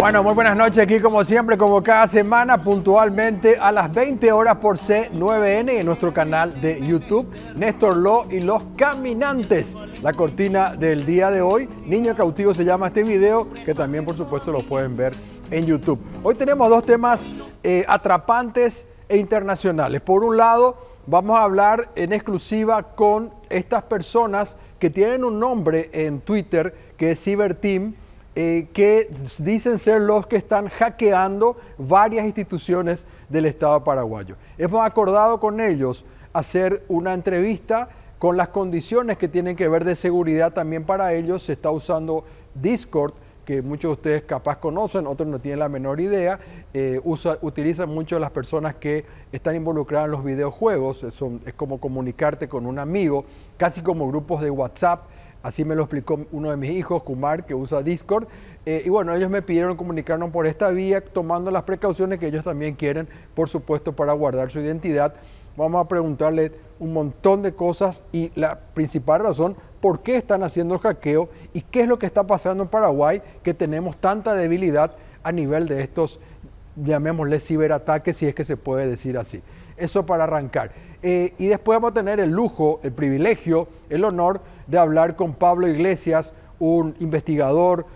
Bueno, muy buenas noches aquí como siempre, como cada semana, puntualmente a las 20 horas por C9N y en nuestro canal de YouTube, Néstor Lo y los Caminantes. La cortina del día de hoy, Niño Cautivo se llama este video, que también por supuesto lo pueden ver en YouTube. Hoy tenemos dos temas atrapantes e internacionales. Por un lado, vamos a hablar en exclusiva con estas personas que tienen un nombre en Twitter que es Cyberteam, que dicen ser los que están hackeando varias instituciones del Estado paraguayo. Hemos acordado con ellos hacer una entrevista con las condiciones que tienen que ver de seguridad también para ellos. Se está usando Discord, que muchos de ustedes capaz conocen, otros no tienen la menor idea. Utilizan mucho las personas que están involucradas en los videojuegos. Es como comunicarte con un amigo, casi como grupos de WhatsApp. Así me lo explicó uno de mis hijos, Kumar, que usa Discord. Y bueno, ellos me pidieron comunicarnos por esta vía, tomando las precauciones que ellos también quieren, por supuesto, para guardar su identidad. Vamos a preguntarle un montón de cosas y la principal razón, por qué están haciendo el hackeo y qué es lo que está pasando en Paraguay, que tenemos tanta debilidad a nivel de estos, llamémosle ciberataques, si es que se puede decir así. Eso para arrancar. Y después vamos a tener el lujo, el privilegio, el honor de hablar con Pablo Iglesias, un investigador,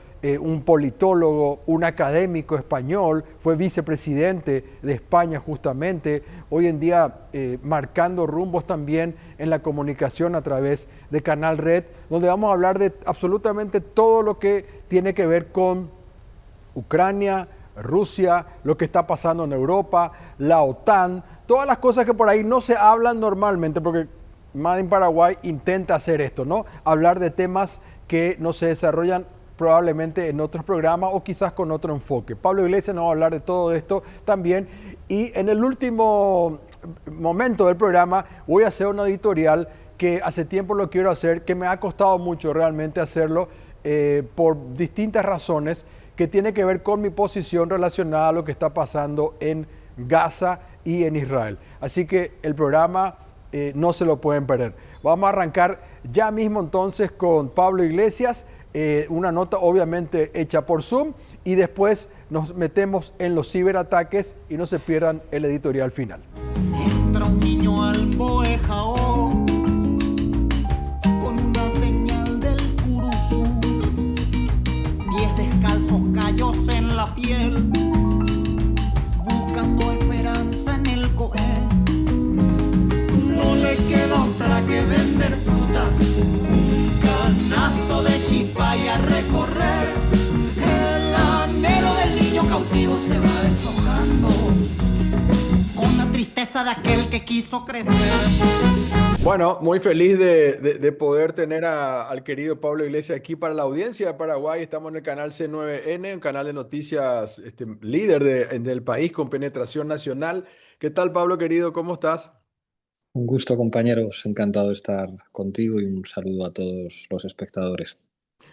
un politólogo, un académico español, fue vicepresidente de España justamente, hoy en día marcando rumbos también en la comunicación a través de Canal Red, donde vamos a hablar de absolutamente todo lo que tiene que ver con Ucrania, Rusia, lo que está pasando en Europa, la OTAN, todas las cosas que por ahí no se hablan normalmente, porque Made in Paraguay intenta hacer esto, ¿no? Hablar de temas que no se desarrollan probablemente en otros programas o quizás con otro enfoque. Pablo Iglesias nos va a hablar de todo esto también. Y en el último momento del programa voy a hacer una editorial que hace tiempo lo quiero hacer, que me ha costado mucho realmente hacerlo por distintas razones, que tiene que ver con mi posición relacionada a lo que está pasando en Gaza y en Israel. Así que el programa no se lo pueden perder. Vamos a arrancar ya mismo entonces con Pablo Iglesias, una nota obviamente hecha por Zoom, y después nos metemos en los ciberataques y no se pierdan el editorial final. Entra un niño al Boejao con una señal del curuzú, 10 descalzos callos en la piel, buscando esperanza en el cohete. No le queda otra que vender frutas, un canasto de chipay a recorrer. El anhelo del niño cautivo se va deshojando con la tristeza de aquel que quiso crecer. Bueno, muy feliz de poder tener al querido Pablo Iglesias aquí para la audiencia de Paraguay. Estamos en el canal C9N, un canal de noticias líder del país con penetración nacional. ¿Qué tal, Pablo, querido? ¿Cómo estás? Un gusto, compañeros. Encantado de estar contigo y un saludo a todos los espectadores.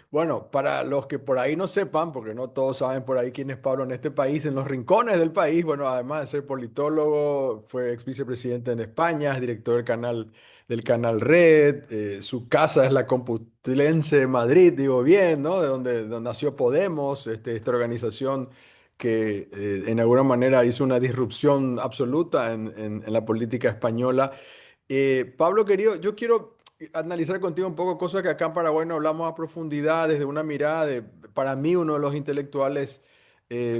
Bueno, para los que por ahí no sepan, porque no todos saben por ahí quién es Pablo en este país, en los rincones del país, bueno, además de ser politólogo, fue ex vicepresidente en España, es director del canal Red, su casa es la Complutense de Madrid, digo bien, ¿no? De donde nació Podemos, esta organización que en alguna manera hizo una disrupción absoluta en la política española. Pablo, querido, yo quiero analizar contigo un poco cosas que acá en Paraguay no hablamos a profundidad, desde una mirada de, para mí, uno de los intelectuales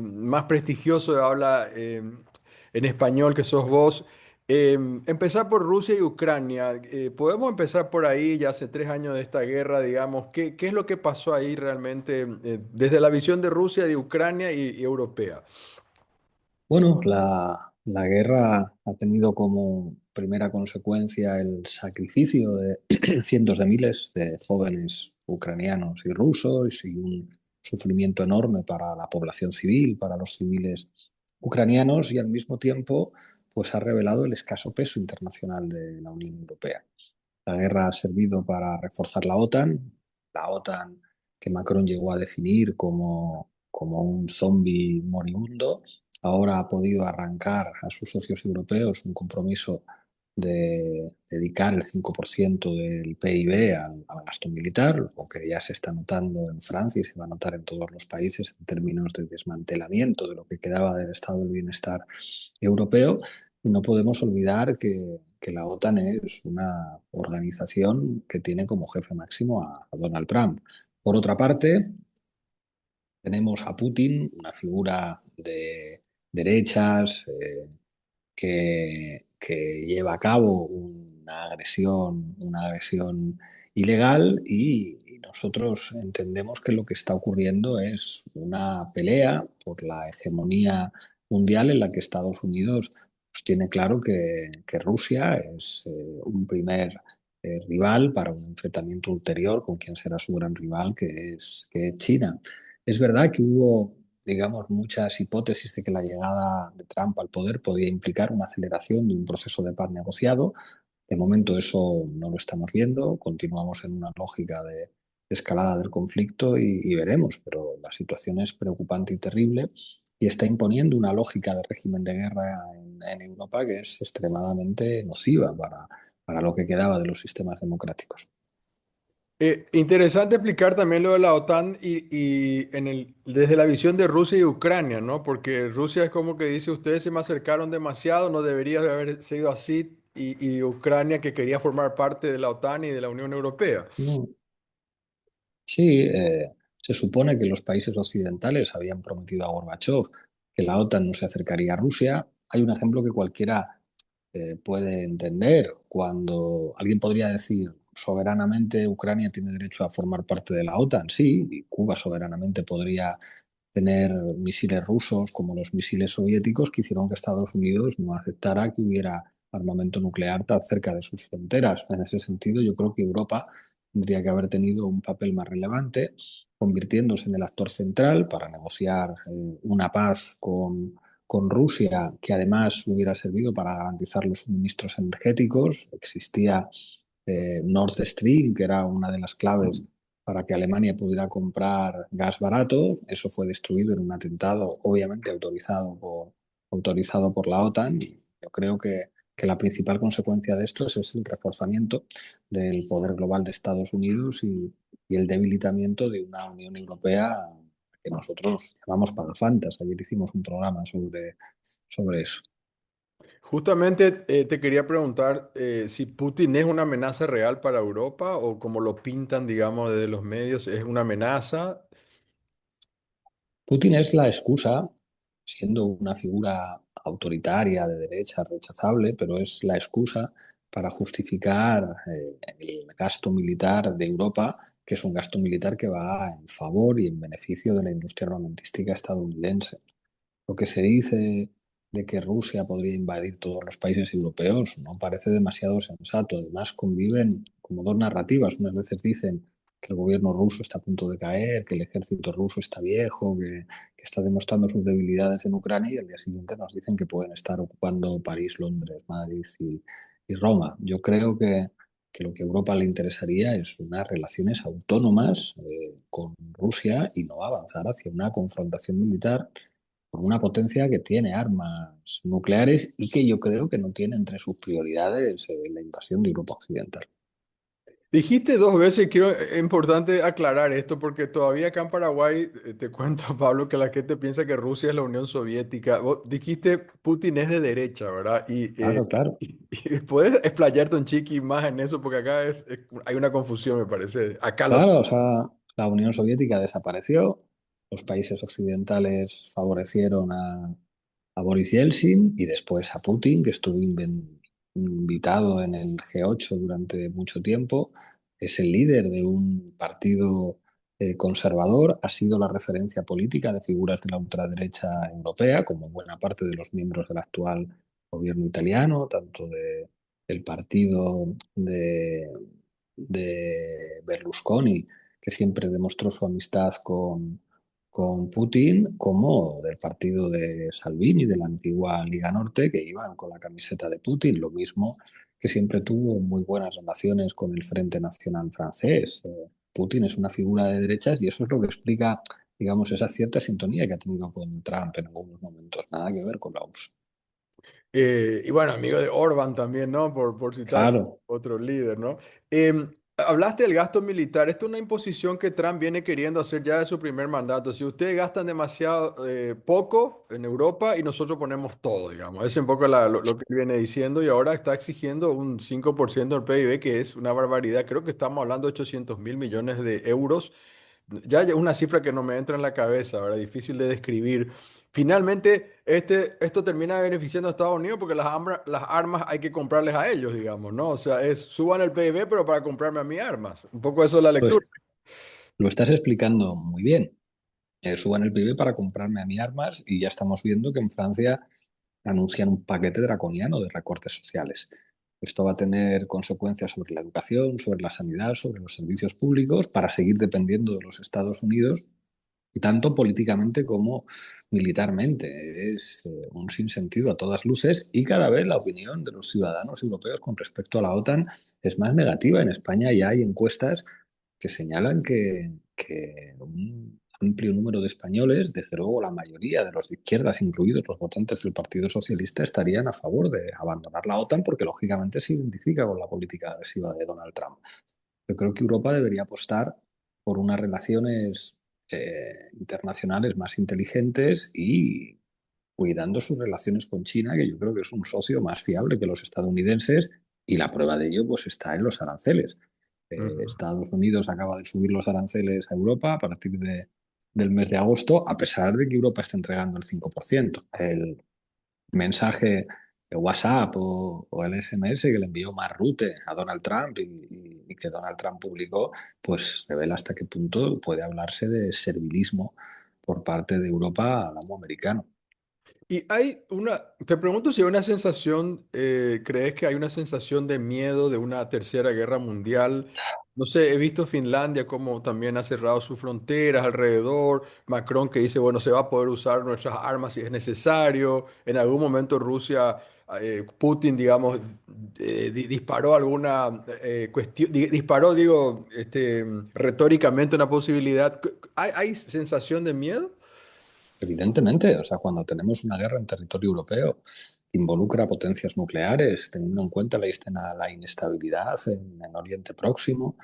más prestigiosos de habla en español que sos vos. Empezar por Rusia y Ucrania. Podemos empezar por ahí, ya hace 3 años de esta guerra, digamos. ¿Qué es lo que pasó ahí realmente desde la visión de Rusia, de Ucrania y europea? Bueno, la guerra ha tenido como primera consecuencia el sacrificio de cientos de miles de jóvenes ucranianos y rusos y un sufrimiento enorme para la población civil, para los civiles ucranianos y al mismo tiempo pues ha revelado el escaso peso internacional de la Unión Europea. La guerra ha servido para reforzar la OTAN que Macron llegó a definir como un zombie moribundo, ahora ha podido arrancar a sus socios europeos un compromiso de dedicar el 5% del PIB al gasto militar, lo que ya se está notando en Francia y se va a notar en todos los países en términos de desmantelamiento de lo que quedaba del estado del bienestar europeo. Y no podemos olvidar que la OTAN es una organización que tiene como jefe máximo a Donald Trump. Por otra parte, tenemos a Putin, una figura de derechas, que lleva a cabo una agresión ilegal y nosotros entendemos que lo que está ocurriendo es una pelea por la hegemonía mundial en la que Estados Unidos pues, tiene claro que Rusia es un primer rival para un enfrentamiento ulterior con quien será su gran rival, que es China. Es verdad que hubo digamos, muchas hipótesis de que la llegada de Trump al poder podía implicar una aceleración de un proceso de paz negociado. De momento eso no lo estamos viendo, continuamos en una lógica de escalada del conflicto y veremos, pero la situación es preocupante y terrible y está imponiendo una lógica de régimen de guerra en Europa que es extremadamente nociva para lo que quedaba de los sistemas democráticos. Interesante explicar también lo de la OTAN desde la visión de Rusia y Ucrania, ¿no? Porque Rusia es como que dice, ustedes se me acercaron demasiado, no debería de haber sido así, y Ucrania que quería formar parte de la OTAN y de la Unión Europea. No. Sí, se supone que los países occidentales habían prometido a Gorbachev que la OTAN no se acercaría a Rusia. Hay un ejemplo que cualquiera puede entender. Cuando alguien podría decir soberanamente Ucrania tiene derecho a formar parte de la OTAN, sí, y Cuba soberanamente podría tener misiles rusos como los misiles soviéticos que hicieron que Estados Unidos no aceptara que hubiera armamento nuclear tan cerca de sus fronteras. En ese sentido, yo creo que Europa tendría que haber tenido un papel más relevante, convirtiéndose en el actor central para negociar una paz con Rusia, que además hubiera servido para garantizar los suministros energéticos. Existía Nord Stream, que era una de las claves para que Alemania pudiera comprar gas barato. Eso fue destruido en un atentado, obviamente autorizado por la OTAN. Y yo creo que la principal consecuencia de esto es el reforzamiento del poder global de Estados Unidos y el debilitamiento de una Unión Europea que nosotros llamamos pagafantas. Ayer hicimos un programa sobre eso. Justamente te quería preguntar si Putin es una amenaza real para Europa o como lo pintan, digamos, desde los medios, es una amenaza. Putin es la excusa, siendo una figura autoritaria de derecha rechazable, pero es la excusa para justificar el gasto militar de Europa, que es un gasto militar que va en favor y en beneficio de la industria armamentística estadounidense. Lo que se dice de que Rusia podría invadir todos los países europeos no parece demasiado sensato. Además, conviven como dos narrativas. Unas veces dicen que el gobierno ruso está a punto de caer, que el ejército ruso está viejo, que está demostrando sus debilidades en Ucrania y al día siguiente nos dicen que pueden estar ocupando París, Londres, Madrid y Roma. Yo creo que lo que a Europa le interesaría es unas relaciones autónomas con Rusia y no avanzar hacia una confrontación militar con una potencia que tiene armas nucleares y que yo creo que no tiene entre sus prioridades la invasión de Europa Occidental. Dijiste dos veces, quiero, es importante aclarar esto porque todavía acá en Paraguay, te cuento, Pablo, que la gente piensa que Rusia es la Unión Soviética. Vos dijiste Putin es de derecha, ¿verdad? Claro, claro. Y puedes explayarte un chiqui más en eso porque acá hay una confusión, me parece. Acá lo... Claro, o sea, la Unión Soviética desapareció, los países occidentales favorecieron a Boris Yeltsin y después a Putin, que estuvo invitado en el G8 durante mucho tiempo. Es el líder de un partido conservador, ha sido la referencia política de figuras de la ultraderecha europea, como buena parte de los miembros del actual gobierno italiano, tanto del partido de Berlusconi, que siempre demostró su amistad con Putin, como del partido de Salvini, de la antigua Liga Norte, que iban con la camiseta de Putin. Lo mismo que siempre tuvo muy buenas relaciones con el Frente Nacional francés. Putin es una figura de derechas y eso es lo que explica, digamos, esa cierta sintonía que ha tenido con Trump en algunos momentos. Nada que ver con la URSS. Y bueno, amigo de Orban también, ¿no? Por citar Claro, otro líder, ¿no? Hablaste del gasto militar. Esto es una imposición que Trump viene queriendo hacer ya de su primer mandato. Si ustedes gastan demasiado poco en Europa y nosotros ponemos todo, digamos. Es un poco lo que él viene diciendo y ahora está exigiendo un 5% del PIB, que es una barbaridad. Creo que estamos hablando de 800.000 millones de euros. Ya es una cifra que no me entra en la cabeza, ¿verdad? Difícil de describir. Finalmente, esto termina beneficiando a Estados Unidos porque las armas hay que comprarles a ellos, digamos, ¿no? O sea, suban el PIB, pero para comprarme a mí armas. Un poco eso es la pues lectura. lo estás explicando muy bien. Suban el PIB para comprarme a mí armas y ya estamos viendo que en Francia anuncian un paquete draconiano de recortes sociales. Esto va a tener consecuencias sobre la educación, sobre la sanidad, sobre los servicios públicos, para seguir dependiendo de los Estados Unidos, tanto políticamente como militarmente. Es un sinsentido a todas luces y cada vez la opinión de los ciudadanos europeos con respecto a la OTAN es más negativa. En España ya hay encuestas que señalan que un amplio número de españoles, desde luego la mayoría de los de izquierdas, incluidos los votantes del Partido Socialista, estarían a favor de abandonar la OTAN porque lógicamente se identifica con la política agresiva de Donald Trump. Yo creo que Europa debería apostar por unas relaciones internacionales más inteligentes y cuidando sus relaciones con China, que yo creo que es un socio más fiable que los estadounidenses, y la prueba de ello pues está en los aranceles. Ujú. Estados Unidos acaba de subir los aranceles a Europa a partir del mes de agosto, a pesar de que Europa está entregando el 5%. El mensaje de WhatsApp o el SMS que le envió Mark Rutte a Donald Trump y que Donald Trump publicó, pues revela hasta qué punto puede hablarse de servilismo por parte de Europa al amo americano. Y te pregunto si hay una sensación, ¿crees que hay una sensación de miedo de una tercera guerra mundial? No sé, he visto Finlandia como también ha cerrado sus fronteras alrededor, Macron que dice, bueno, se va a poder usar nuestras armas si es necesario, en algún momento Rusia, Putin, digamos, disparó alguna cuestión, disparó, digo, retóricamente una posibilidad. ¿Hay sensación de miedo? Evidentemente, o sea, cuando tenemos una guerra en territorio europeo que involucra potencias nucleares, teniendo en cuenta la inestabilidad en Oriente Próximo,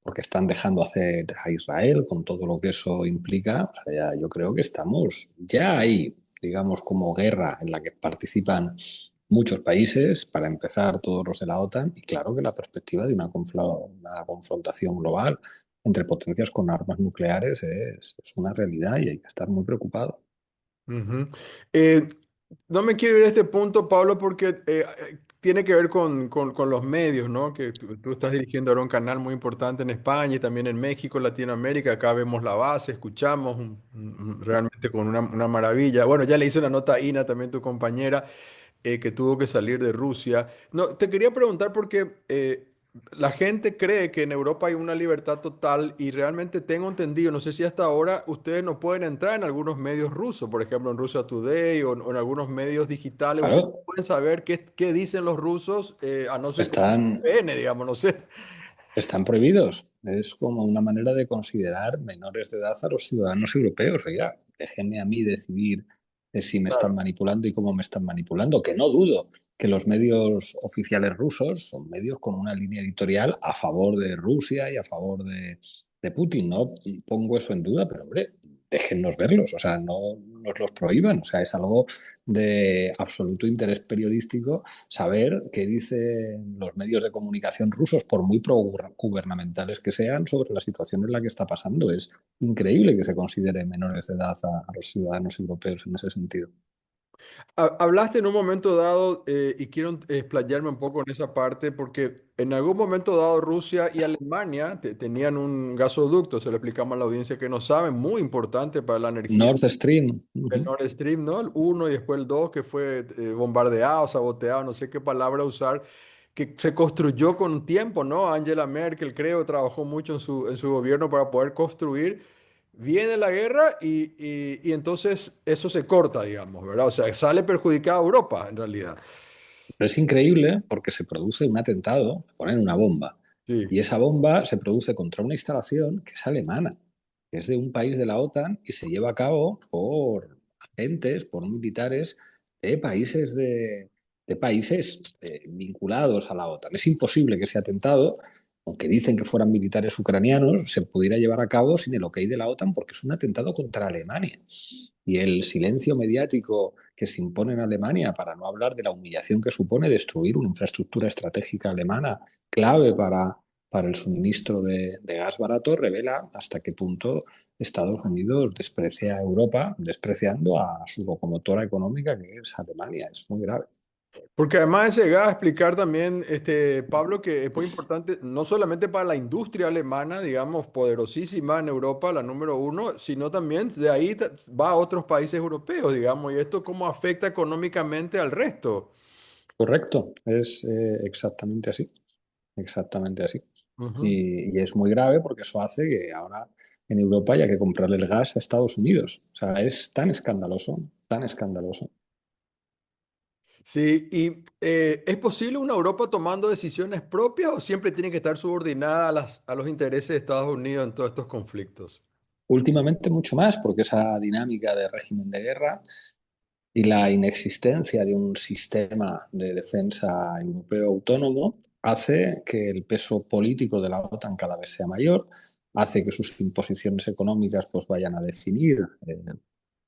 porque están dejando hacer a Israel con todo lo que eso implica, o sea, yo creo que estamos, ya hay, digamos, como guerra en la que participan muchos países, para empezar todos los de la OTAN, y claro que la perspectiva de una confrontación global entre potencias con armas nucleares es una realidad y hay que estar muy preocupado. Ujú. Eh, no me quiero ir a este punto, Pablo, porque tiene que ver con los medios, ¿no? Que tú estás dirigiendo ahora un canal muy importante en España y también en México, Latinoamérica. Acá vemos la base, escuchamos realmente con una maravilla. Bueno, ya le hice una nota a Ina, también tu compañera que tuvo que salir de Rusia. No, te quería preguntar porque la gente cree que en Europa hay una libertad total y realmente tengo entendido, no sé si hasta ahora ustedes no pueden entrar en algunos medios rusos, por ejemplo en Russia Today o en algunos medios digitales, ustedes no Claro, pueden saber qué dicen los rusos, a no ser que un están, VPN, digamos, no sé. están prohibidos. Es como una manera de considerar menores de edad a los ciudadanos europeos. Oiga, déjenme a mí decidir si me están Claro. manipulando y cómo me están manipulando, que no dudo que los medios oficiales rusos son medios con una línea editorial a favor de Rusia y a favor de Putin. No pongo eso en duda, pero hombre, déjennos verlos, o sea, no nos los prohíban. O sea, es algo de absoluto interés periodístico saber qué dicen los medios de comunicación rusos, por muy pro-gubernamentales que sean, sobre la situación en la que está pasando. Es increíble que se considere menores de edad a los ciudadanos europeos en ese sentido. Hablaste en un momento dado, y quiero explayarme un poco en esa parte, porque en algún momento dado Rusia y Alemania tenían un gasoducto, se lo explicamos a la audiencia que no sabe, muy importante para la energía, Nord Stream. el Nord Stream, ¿no? El uno y después el 2 que fue bombardeado, saboteado, no sé qué palabra usar, que se construyó con tiempo, ¿no? Angela Merkel, creo, trabajó mucho en su gobierno para poder construir. Viene la guerra y entonces eso se corta, digamos, ¿verdad? O sea, sale perjudicada Europa, en realidad. Pero es increíble porque se produce un atentado, ponen una bomba, Sí. y esa bomba se produce contra una instalación que es alemana, que es de un país de la OTAN y se lleva a cabo por agentes, por militares de países vinculados a la OTAN. Es imposible que ese atentado, aunque dicen que fueran militares ucranianos, se pudiera llevar a cabo sin el ok de la OTAN porque es un atentado contra Alemania. Y el silencio mediático que se impone en Alemania, para no hablar de la humillación que supone destruir una infraestructura estratégica alemana clave para el suministro de gas barato, revela hasta qué punto Estados Unidos desprecia a Europa, despreciando a su locomotora económica que es Alemania. Es muy grave. Porque además llega a explicar también, Pablo, que es muy importante, no solamente para la industria alemana, digamos, poderosísima en Europa, la número uno, sino también de ahí va a otros países europeos, digamos, y esto cómo afecta económicamente al resto. Correcto, es exactamente así, exactamente así. Ujú. Y es muy grave porque eso hace que ahora en Europa haya que comprarle el gas a Estados Unidos. O sea, es tan escandaloso, tan escandaloso. Sí, y ¿es posible una Europa tomando decisiones propias o siempre tiene que estar subordinada a a los intereses de Estados Unidos en todos estos conflictos? Últimamente mucho más, porque esa dinámica de régimen de guerra y la inexistencia de un sistema de defensa europeo autónomo hace que el peso político de la OTAN cada vez sea mayor, hace que sus imposiciones económicas pues, vayan a definir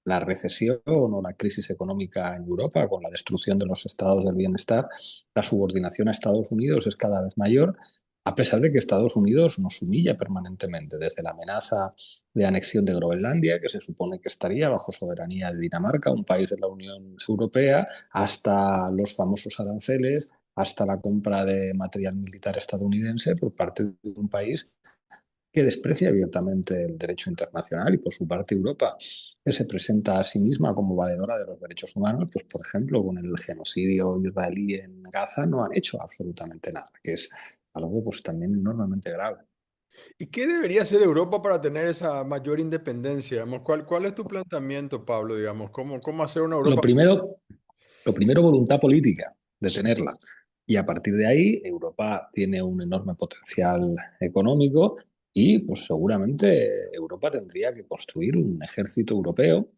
la recesión o la crisis económica en Europa, con la destrucción de los estados del bienestar. La subordinación a Estados Unidos es cada vez mayor, a pesar de que Estados Unidos nos humilla permanentemente, desde la amenaza de anexión de Groenlandia, que se supone que estaría bajo soberanía de Dinamarca, un país de la Unión Europea, hasta los famosos aranceles, hasta la compra de material militar estadounidense por parte de un país que desprecia abiertamente el derecho internacional y por su parte Europa, que se presenta a sí misma como valedora de los derechos humanos, pues por ejemplo con el genocidio israelí en Gaza no han hecho absolutamente nada, que es algo pues también enormemente grave. ¿Y qué debería hacer Europa para tener esa mayor independencia? Digamos, ¿cuál es tu planteamiento, Pablo? Digamos, ¿cómo hacer una Lo Europa? primero, lo primero, voluntad política de tenerla. Y a partir de ahí, Europa tiene un enorme potencial económico y pues seguramente Europa tendría que construir un ejército europeo.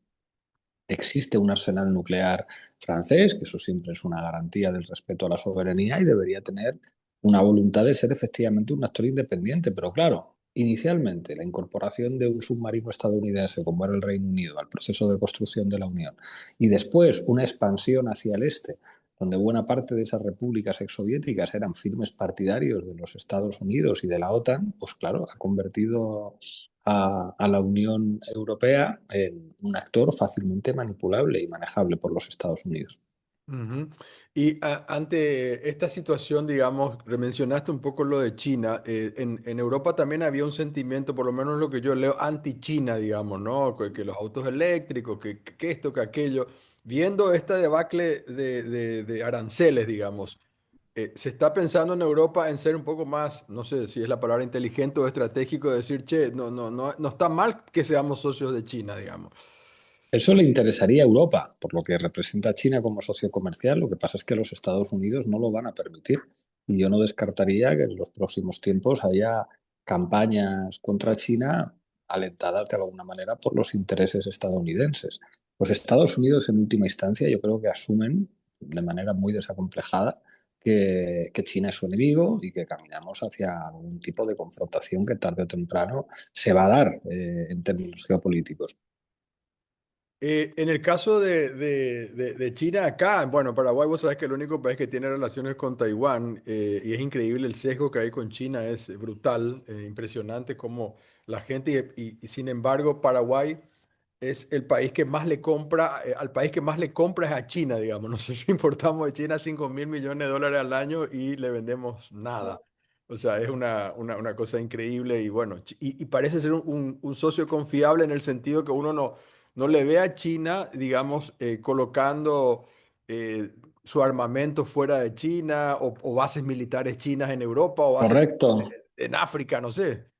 Existe un arsenal nuclear francés, que eso siempre es una garantía del respeto a la soberanía y debería tener una voluntad de ser efectivamente un actor independiente. Pero claro, inicialmente la incorporación de un submarino estadounidense como era el Reino Unido al proceso de construcción de la Unión y después una expansión hacia el este, donde buena parte de esas repúblicas exsoviéticas eran firmes partidarios de los Estados Unidos y de la OTAN, pues claro, ha convertido a la Unión Europea en un actor fácilmente manipulable y manejable por los Estados Unidos. Ujú. Y ante esta situación, digamos, mencionaste un poco lo de China. En Europa también había un sentimiento, por lo menos lo que yo leo, anti-China, digamos, ¿no? Que los autos eléctricos, que esto, que aquello. Viendo esta debacle de aranceles, digamos, ¿se está pensando en Europa en ser un poco más, no sé si es la palabra inteligente o estratégico, de decir, che, no está mal que seamos socios de China, digamos? Eso le interesaría a Europa, por lo que representa a China como socio comercial. Lo que pasa es que los Estados Unidos no lo van a permitir. Y yo no descartaría que en los próximos tiempos haya campañas contra China alentadas de alguna manera por los intereses estadounidenses. Los Estados Unidos, en última instancia, yo creo que asumen de manera muy desacomplejada que China es su enemigo y que caminamos hacia algún tipo de confrontación que tarde o temprano se va a dar en términos geopolíticos. En el caso de China acá, bueno, Paraguay, vos sabés que el único país que tiene relaciones con Taiwán, y es increíble el sesgo que hay con China, es brutal, impresionante como la gente, y sin embargo Paraguay es el país que más le compra, al país que más le compra es a China, digamos. Nosotros importamos de China 5.000 millones de dólares al año y le vendemos nada. O sea, es una cosa increíble y bueno, y parece ser un socio confiable en el sentido que uno no le ve a China, digamos, colocando su armamento fuera de China o bases militares chinas en Europa o bases Correcto. en África, no sé.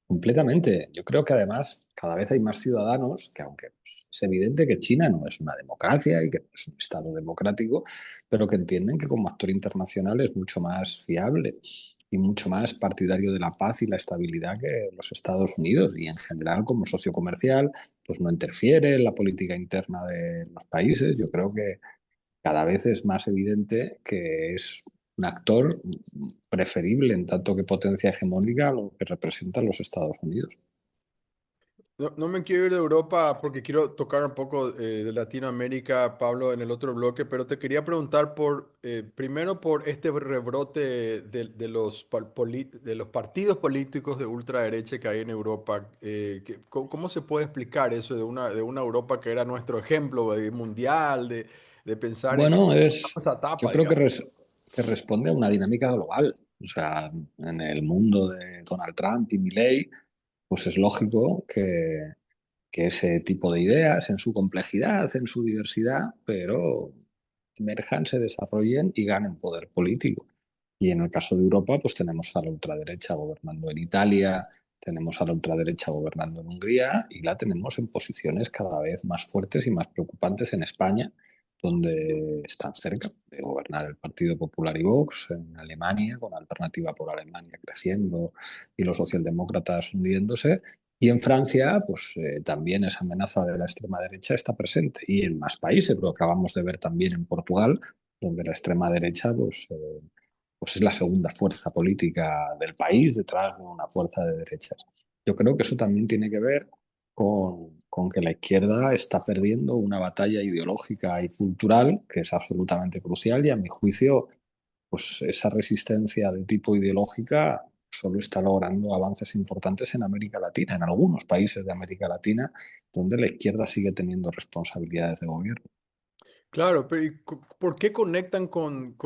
Completamente. Yo creo que además cada vez hay más ciudadanos que, aunque pues, es evidente que China no es una democracia y que no es un Estado democrático, pero que entienden que como actor internacional es mucho más fiable y mucho más partidario de la paz y la estabilidad que los Estados Unidos, y en general como socio comercial, pues no interfiere en la política interna de los países. Yo creo que cada vez es más evidente que es un actor preferible en tanto que potencia hegemónica a lo que representan los Estados Unidos. No, no me quiero ir de Europa porque quiero tocar un poco de Latinoamérica, Pablo, en el otro bloque, pero te quería preguntar primero por este rebrote de los, de los partidos políticos de ultraderecha que hay en Europa. ¿Cómo se puede explicar eso de una Europa que era nuestro ejemplo mundial, de pensar en Bueno, esa yo etapa, creo que, digamos? que responde a una dinámica global. O sea, en el mundo de Donald Trump y Milley, pues es lógico que ese tipo de ideas, en su complejidad, en su diversidad, pero emerjan, se desarrollen y ganen poder político. Y en el caso de Europa, pues tenemos a la ultraderecha gobernando en Italia, tenemos a la ultraderecha gobernando en Hungría y la tenemos en posiciones cada vez más fuertes y más preocupantes en España, donde están cerca de gobernar el Partido Popular y Vox, en Alemania, con Alternativa por Alemania creciendo y los socialdemócratas hundiéndose. Y en Francia, pues también esa amenaza de la extrema derecha está presente. Y en más países, lo acabamos de ver también en Portugal, donde la extrema derecha pues es la segunda fuerza política del país detrás de una fuerza de derechas. Yo creo que eso también tiene que ver con que la izquierda está perdiendo una batalla ideológica y cultural que es absolutamente crucial y a mi juicio, pues esa resistencia de tipo ideológica solo está logrando avances importantes en América Latina, en algunos países de América Latina, donde la izquierda sigue teniendo responsabilidades de gobierno. Claro, pero por qué conectan con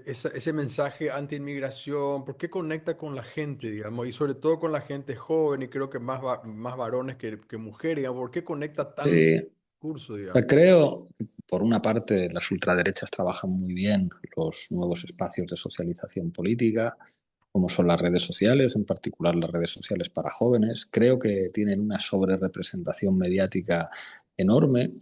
ese mensaje anti-inmigración? ¿Por qué conecta con la gente, digamos? Y sobre todo con la gente joven y creo que más, más varones que mujeres, digamos. ¿Por qué conecta tanto Sí, el discurso, sea, digamos? creo que por una parte las ultraderechas trabajan muy bien los nuevos espacios de socialización política, como son las redes sociales, en particular las redes sociales para jóvenes. Creo que tienen una sobrerepresentación mediática enorme.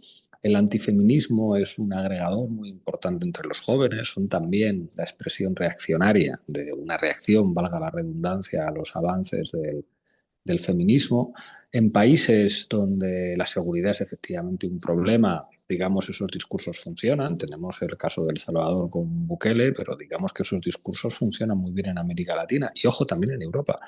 El antifeminismo es un agregador muy importante entre los jóvenes, son también la expresión reaccionaria de una reacción, valga la redundancia, a los avances del feminismo. En países donde la seguridad es efectivamente un problema, digamos, esos discursos funcionan. Tenemos el caso de El Salvador con Bukele, pero digamos que esos discursos funcionan muy bien en América Latina y, ojo, también en Europa.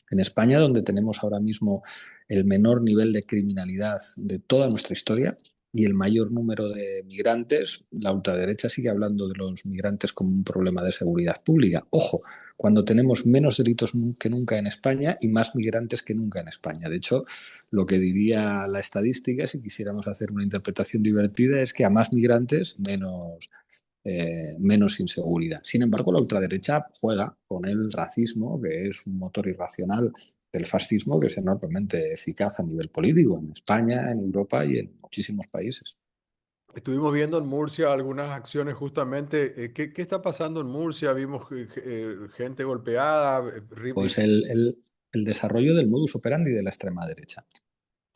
En España, donde tenemos ahora mismo el menor nivel de criminalidad de toda nuestra historia y el mayor número de migrantes, la ultraderecha sigue hablando de los migrantes como un problema de seguridad pública. Ojo, cuando tenemos menos delitos que nunca en España y más migrantes que nunca en España. De hecho, lo que diría la estadística, si quisiéramos hacer una interpretación divertida, es que a más migrantes, menos inseguridad. Sin embargo, la ultraderecha juega con el racismo, que es un motor irracional del fascismo, que es enormemente eficaz a nivel político en España, en Europa y en muchísimos países. Estuvimos viendo en Murcia algunas acciones justamente. ¿Qué está pasando en Murcia? Vimos gente golpeada. Pues el desarrollo del modus operandi de la extrema derecha.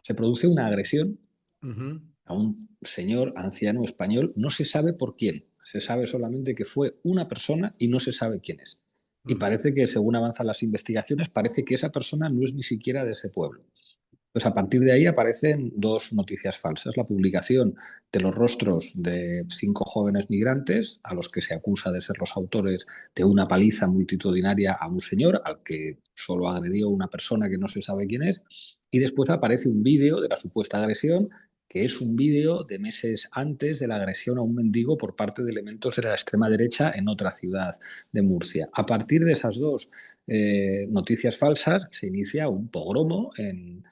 Se produce una agresión Ujú. a un señor anciano español, no se sabe por quién, se sabe solamente que fue una persona y no se sabe quién es. Y Mm. parece que, según avanzan las investigaciones, parece que esa persona no es ni siquiera de ese pueblo. Pues a partir de ahí aparecen dos noticias falsas. La publicación de los rostros de 5 jóvenes migrantes a los que se acusa de ser los autores de una paliza multitudinaria a un señor al que solo agredió una persona que no se sabe quién es. Y después aparece un vídeo de la supuesta agresión, que es un vídeo de meses antes de la agresión a un mendigo por parte de elementos de la extrema derecha en otra ciudad de Murcia. A partir de esas dos noticias falsas se inicia un pogromo en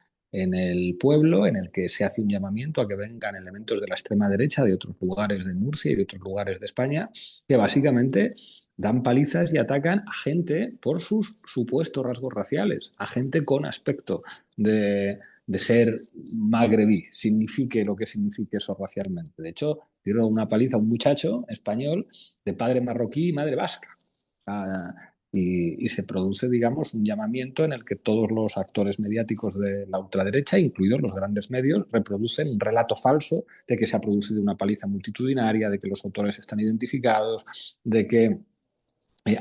el pueblo, en el que se hace un llamamiento a que vengan elementos de la extrema derecha de otros lugares de Murcia y de otros lugares de España, que básicamente dan palizas y atacan a gente por sus supuestos rasgos raciales, a gente con aspecto de ser magrebí, signifique lo que signifique eso racialmente. De hecho, dieron una paliza a un muchacho español de padre marroquí y madre vasca. Y se produce, digamos, un llamamiento en el que todos los actores mediáticos de la ultraderecha, incluidos los grandes medios, reproducen un relato falso de que se ha producido una paliza multitudinaria, de que los autores están identificados, de que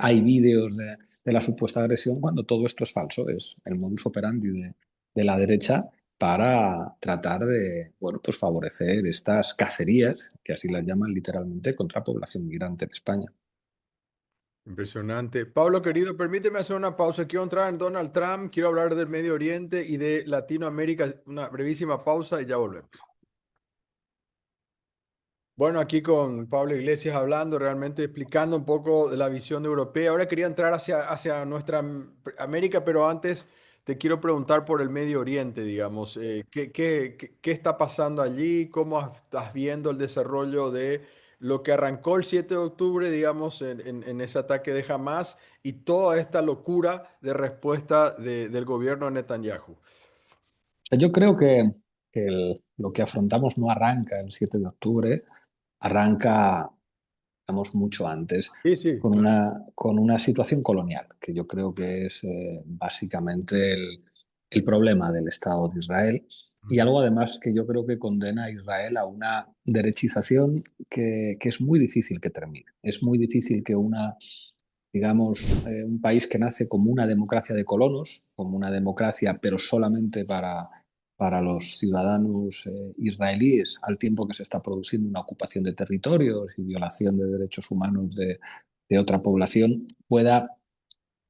Hay vídeos de la supuesta agresión cuando todo esto es falso, es el modus operandi de la derecha para tratar de, bueno, pues favorecer estas cacerías, que así las llaman literalmente, contra población migrante en España. Impresionante. Pablo, querido, permíteme hacer una pausa. Quiero entrar en Donald Trump, quiero hablar del Medio Oriente y de Latinoamérica. Una brevísima pausa y ya volvemos. Bueno, aquí con Pablo Iglesias hablando, realmente explicando un poco de la visión europea. Ahora quería entrar hacia nuestra América, pero antes te quiero preguntar por el Medio Oriente, digamos. ¿Qué está pasando allí? ¿Cómo estás viendo el desarrollo de lo que arrancó el 7 de octubre, digamos, en ese ataque de Hamas y toda esta locura de respuesta del gobierno de Netanyahu? Sea, yo creo que lo que afrontamos no arranca el 7 de octubre, arranca, digamos, mucho antes, Sí, sí, claro. con una situación colonial, que yo creo que es básicamente el problema del Estado de Israel. Y Ujú. algo además que yo creo que condena a Israel a una derechización que es muy difícil que termine. Es muy difícil que digamos, un país que nace como una democracia de colonos, como una democracia pero solamente para los ciudadanos israelíes, al tiempo que se está produciendo una ocupación de territorios y violación de derechos humanos de otra población, pueda,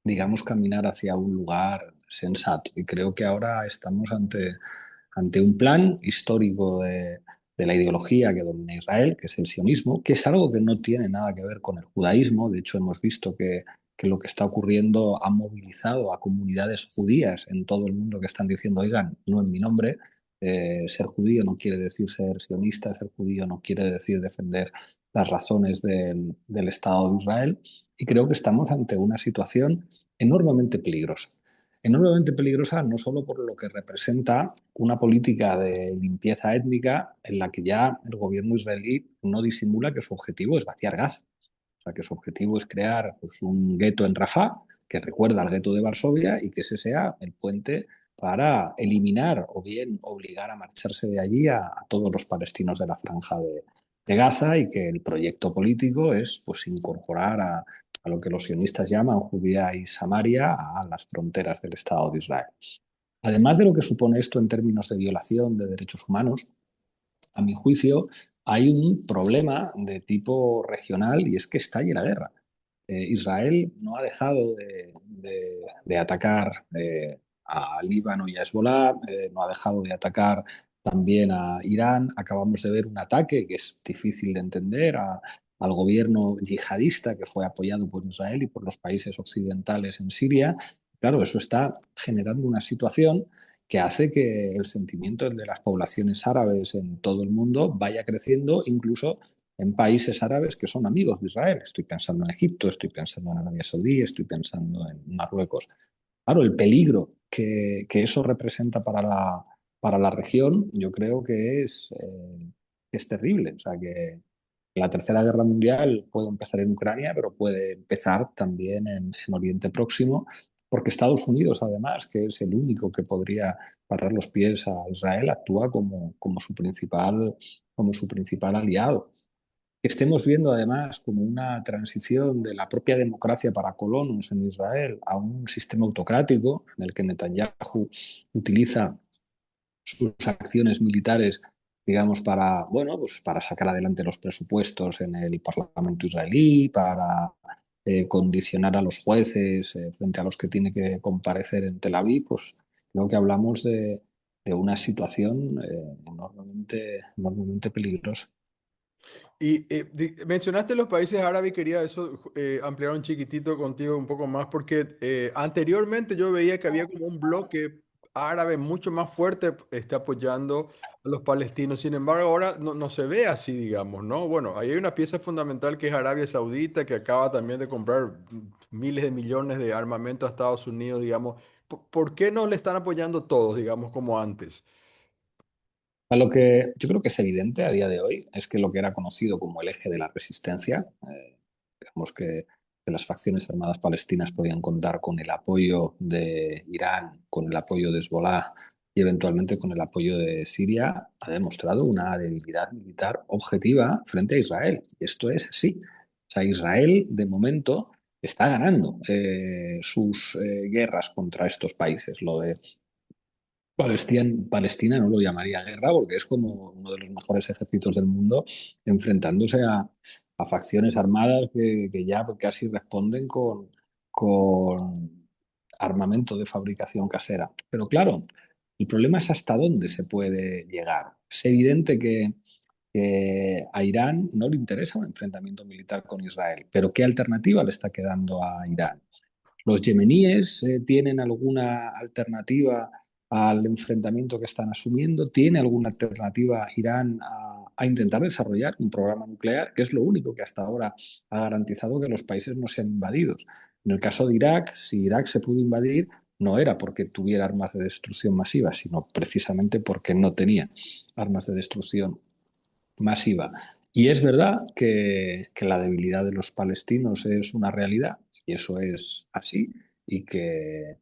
digamos, caminar hacia un lugar sensato. Y creo que ahora estamos ante un plan histórico de la ideología que domina Israel, que es el sionismo, que es algo que no tiene nada que ver con el judaísmo. De hecho, hemos visto que lo que está ocurriendo ha movilizado a comunidades judías en todo el mundo que están diciendo, oigan, no en mi nombre. Ser judío no quiere decir ser sionista, ser judío no quiere decir defender las razones del Estado de Israel. Y creo que estamos ante una situación enormemente peligrosa. Enormemente peligrosa no solo por lo que representa una política de limpieza étnica en la que ya el gobierno israelí no disimula que su objetivo es vaciar Gaza. O sea, que su objetivo es crear pues, un gueto en Rafah que recuerda al gueto de Varsovia y que ese sea el puente para eliminar o bien obligar a marcharse de allí a todos los palestinos de la franja de Gaza y que el proyecto político es pues, incorporar a lo que los sionistas llaman Judea y Samaria a las fronteras del Estado de Israel. Además de lo que supone esto en términos de violación de derechos humanos, a mi juicio hay un problema de tipo regional y es que estalla la guerra. Israel no ha dejado de atacar a Líbano y a Hezbollah, no ha dejado de atacar también a Irán. Acabamos de ver un ataque que es difícil de entender al gobierno yihadista que fue apoyado por Israel y por los países occidentales en Siria. Claro, eso está generando una situación que hace que el sentimiento de las poblaciones árabes en todo el mundo vaya creciendo, incluso en países árabes que son amigos de Israel. Estoy pensando en Egipto, estoy pensando en Arabia Saudí, estoy pensando en Marruecos. Claro, el peligro que eso representa para la región, yo creo que es terrible. O sea, que la Tercera Guerra Mundial puede empezar en Ucrania, pero puede empezar también en Oriente Próximo, porque Estados Unidos, además, que es el único que podría parar los pies a Israel, actúa como su principal aliado. Que estemos viendo además como una transición de la propia democracia para colonos en Israel a un sistema autocrático en el que Netanyahu utiliza sus acciones militares, digamos, para, bueno, pues para sacar adelante los presupuestos en el Parlamento israelí, para condicionar a los jueces frente a los que tiene que comparecer en Tel Aviv, pues creo que hablamos de una situación enormemente peligrosa. Y mencionaste los países árabes, quería eso ampliar un chiquitito contigo un poco más, porque anteriormente yo veía que había como un bloque árabe mucho más fuerte apoyando a los palestinos. Sin embargo, ahora no se ve así, digamos, ¿no? Bueno, ahí hay una pieza fundamental que es Arabia Saudita, que acaba también de comprar miles de millones de armamento a Estados Unidos, digamos. ¿Por qué no le están apoyando todos, digamos, como antes? A lo que yo creo que es evidente a día de hoy es que lo que era conocido como el eje de la resistencia, digamos que las facciones armadas palestinas podían contar con el apoyo de Irán, con el apoyo de Hezbollah y eventualmente con el apoyo de Siria, ha demostrado una debilidad militar objetiva frente a Israel. Y esto es así. O sea, Israel, de momento, está ganando sus guerras contra estos países. Lo de Palestina no lo llamaría guerra porque es como uno de los mejores ejércitos del mundo enfrentándose a facciones armadas que ya casi responden con armamento de fabricación casera. Pero claro, el problema es hasta dónde se puede llegar. Es evidente que a Irán no le interesa un enfrentamiento militar con Israel, pero ¿qué alternativa le está quedando a Irán? ¿Los yemeníes tienen alguna alternativa al enfrentamiento que están asumiendo? ¿Tiene alguna alternativa Irán a intentar desarrollar un programa nuclear, que es lo único que hasta ahora ha garantizado que los países no sean invadidos? En el caso de Irak, si Irak se pudo invadir, no era porque tuviera armas de destrucción masiva, sino precisamente porque no tenía armas de destrucción masiva. Y es verdad que la debilidad de los palestinos es una realidad, y eso es así, y que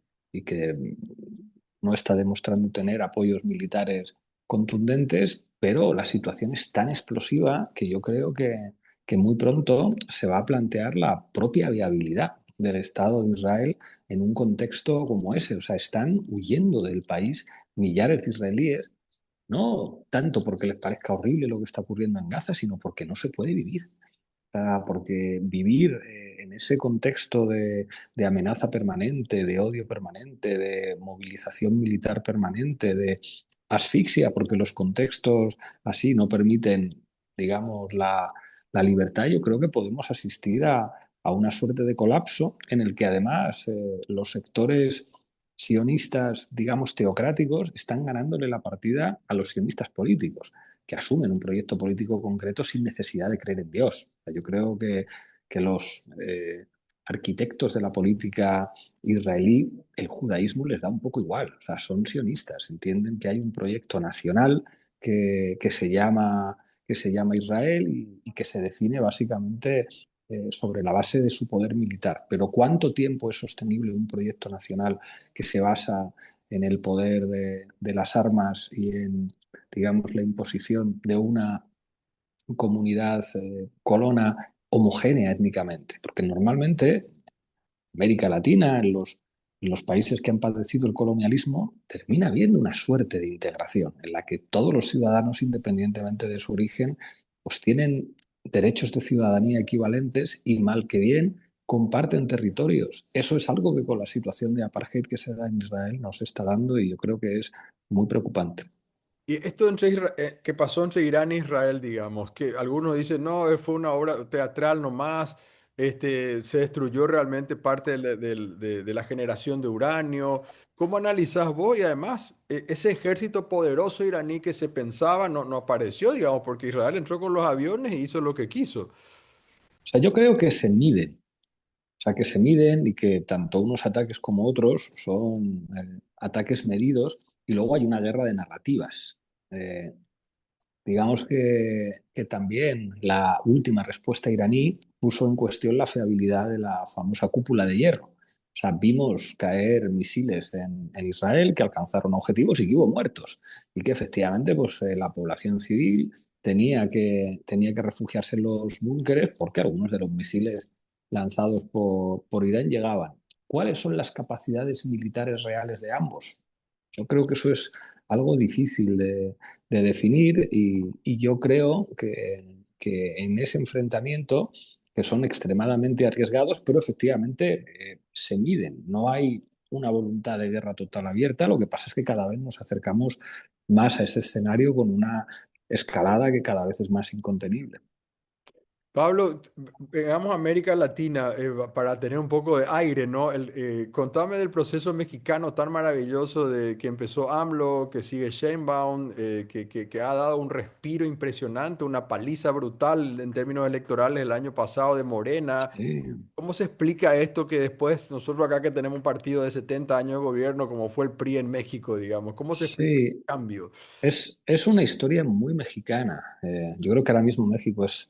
no está demostrando tener apoyos militares contundentes, pero la situación es tan explosiva que yo creo que muy pronto se va a plantear la propia viabilidad del Estado de Israel en un contexto como ese. O sea, están huyendo del país millares de israelíes no tanto porque les parezca horrible lo que está ocurriendo en Gaza, sino porque no se puede vivir. O sea, porque vivir en ese contexto de amenaza permanente, de odio permanente, de movilización militar permanente, de asfixia, porque los contextos así no permiten, digamos, la libertad, yo creo que podemos asistir a una suerte de colapso en el que además los sectores sionistas, digamos, teocráticos, están ganándole la partida a los sionistas políticos, que asumen un proyecto político concreto sin necesidad de creer en Dios. O sea, yo creo que los arquitectos de la política israelí, el judaísmo les da un poco igual. O sea, son sionistas, entienden que hay un proyecto nacional que se llama Israel y que se define básicamente sobre la base de su poder militar. Pero ¿cuánto tiempo es sostenible un proyecto nacional que se basa en el poder de las armas y en, digamos, la imposición de una comunidad colona homogénea étnicamente? Porque normalmente América Latina, en los países que han padecido el colonialismo, termina habiendo una suerte de integración en la que todos los ciudadanos, independientemente de su origen, pues tienen derechos de ciudadanía equivalentes y mal que bien comparten territorios. Eso es algo que con la situación de apartheid que se da en Israel nos está dando y yo creo que es muy preocupante. Y esto que pasó entre Irán e Israel, digamos, que algunos dicen, no, fue una obra teatral nomás, se destruyó realmente parte de la generación de uranio. ¿Cómo analizás vos? Y además, ese ejército poderoso iraní que se pensaba no apareció, digamos, porque Israel entró con los aviones y hizo lo que quiso. O sea, yo creo que se miden. O sea, que se miden y que tanto unos ataques como otros son ataques medidos y luego hay una guerra de narrativas. Eh, digamos que también la última respuesta iraní puso en cuestión la fiabilidad de la famosa cúpula de hierro. O sea, vimos caer misiles en Israel que alcanzaron objetivos y que hubo muertos. Y que efectivamente pues, la población civil tenía que refugiarse en los búnkeres porque algunos de los misiles lanzados por Irán llegaban. ¿Cuáles son las capacidades militares reales de ambos? Yo creo que eso es algo difícil de definir y yo creo que en ese enfrentamiento, que son extremadamente arriesgados, pero efectivamente se miden. No hay una voluntad de guerra total abierta, lo que pasa es que cada vez nos acercamos más a ese escenario con una escalada que cada vez es más incontenible. Pablo, veamos América Latina para tener un poco de aire, ¿no? Contame del proceso mexicano tan maravilloso de que empezó AMLO, que sigue Sheinbaum, que ha dado un respiro impresionante, una paliza brutal en términos electorales el año pasado de Morena. Sí, ¿Cómo se explica esto que después nosotros acá que tenemos un partido de 70 años de gobierno como fue el PRI en México, digamos, cómo se explica el sí, cambio? es una historia muy mexicana. Yo creo que ahora mismo México es,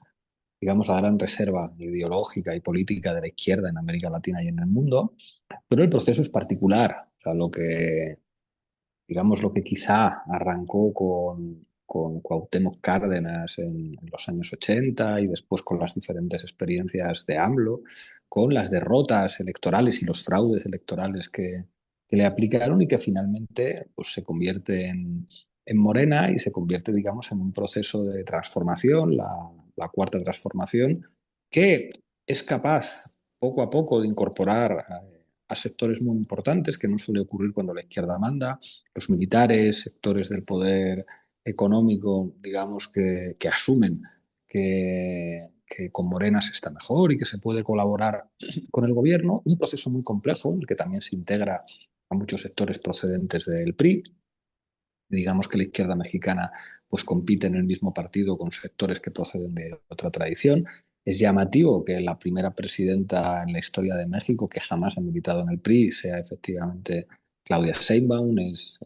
digamos, la gran reserva ideológica y política de la izquierda en América Latina y en el mundo, pero el proceso es particular. O sea, lo que quizá arrancó con Cuauhtémoc Cárdenas en los años 80 y después con las diferentes experiencias de AMLO, con las derrotas electorales y los fraudes electorales que le aplicaron y que finalmente pues, se convierte en Morena y se convierte, digamos, en un proceso de transformación, la cuarta transformación, que es capaz poco a poco de incorporar a sectores muy importantes, que no suele ocurrir cuando la izquierda manda, los militares, sectores del poder económico, digamos, que asumen que con Morena se está mejor y que se puede colaborar con el gobierno, un proceso muy complejo en el que también se integra a muchos sectores procedentes del PRI. Digamos que la izquierda mexicana pues compite en el mismo partido con sectores que proceden de otra tradición. Es llamativo que la primera presidenta en la historia de México que jamás ha militado en el PRI sea efectivamente Claudia Sheinbaum, es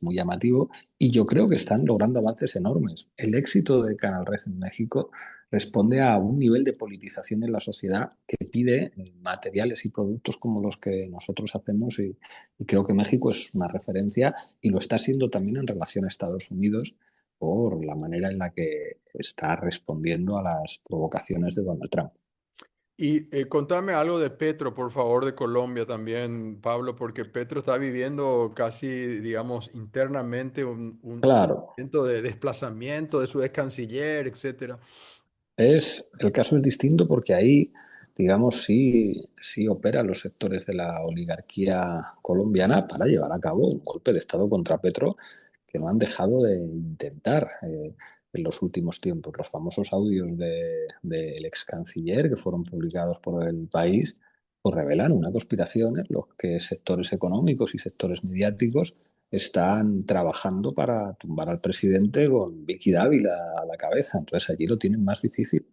muy llamativo y yo creo que están logrando avances enormes. El éxito de Canal Red en México responde a un nivel de politización en la sociedad que pide materiales y productos como los que nosotros hacemos y creo que México es una referencia y lo está siendo también en relación a Estados Unidos por la manera en la que está respondiendo a las provocaciones de Donald Trump. Y contame algo de Petro, por favor, de Colombia también, Pablo, porque Petro está viviendo casi, digamos, internamente un Claro, momento de desplazamiento de su ex canciller, etcétera. el caso es distinto porque ahí, digamos, sí operan los sectores de la oligarquía colombiana para llevar a cabo un golpe de Estado contra Petro que no han dejado de intentar en los últimos tiempos. Los famosos audios del ex canciller que fueron publicados por el país pues revelan una conspiración en los que sectores económicos y sectores mediáticos están trabajando para tumbar al presidente con Vicky Dávila a la cabeza. Entonces allí lo tienen más difícil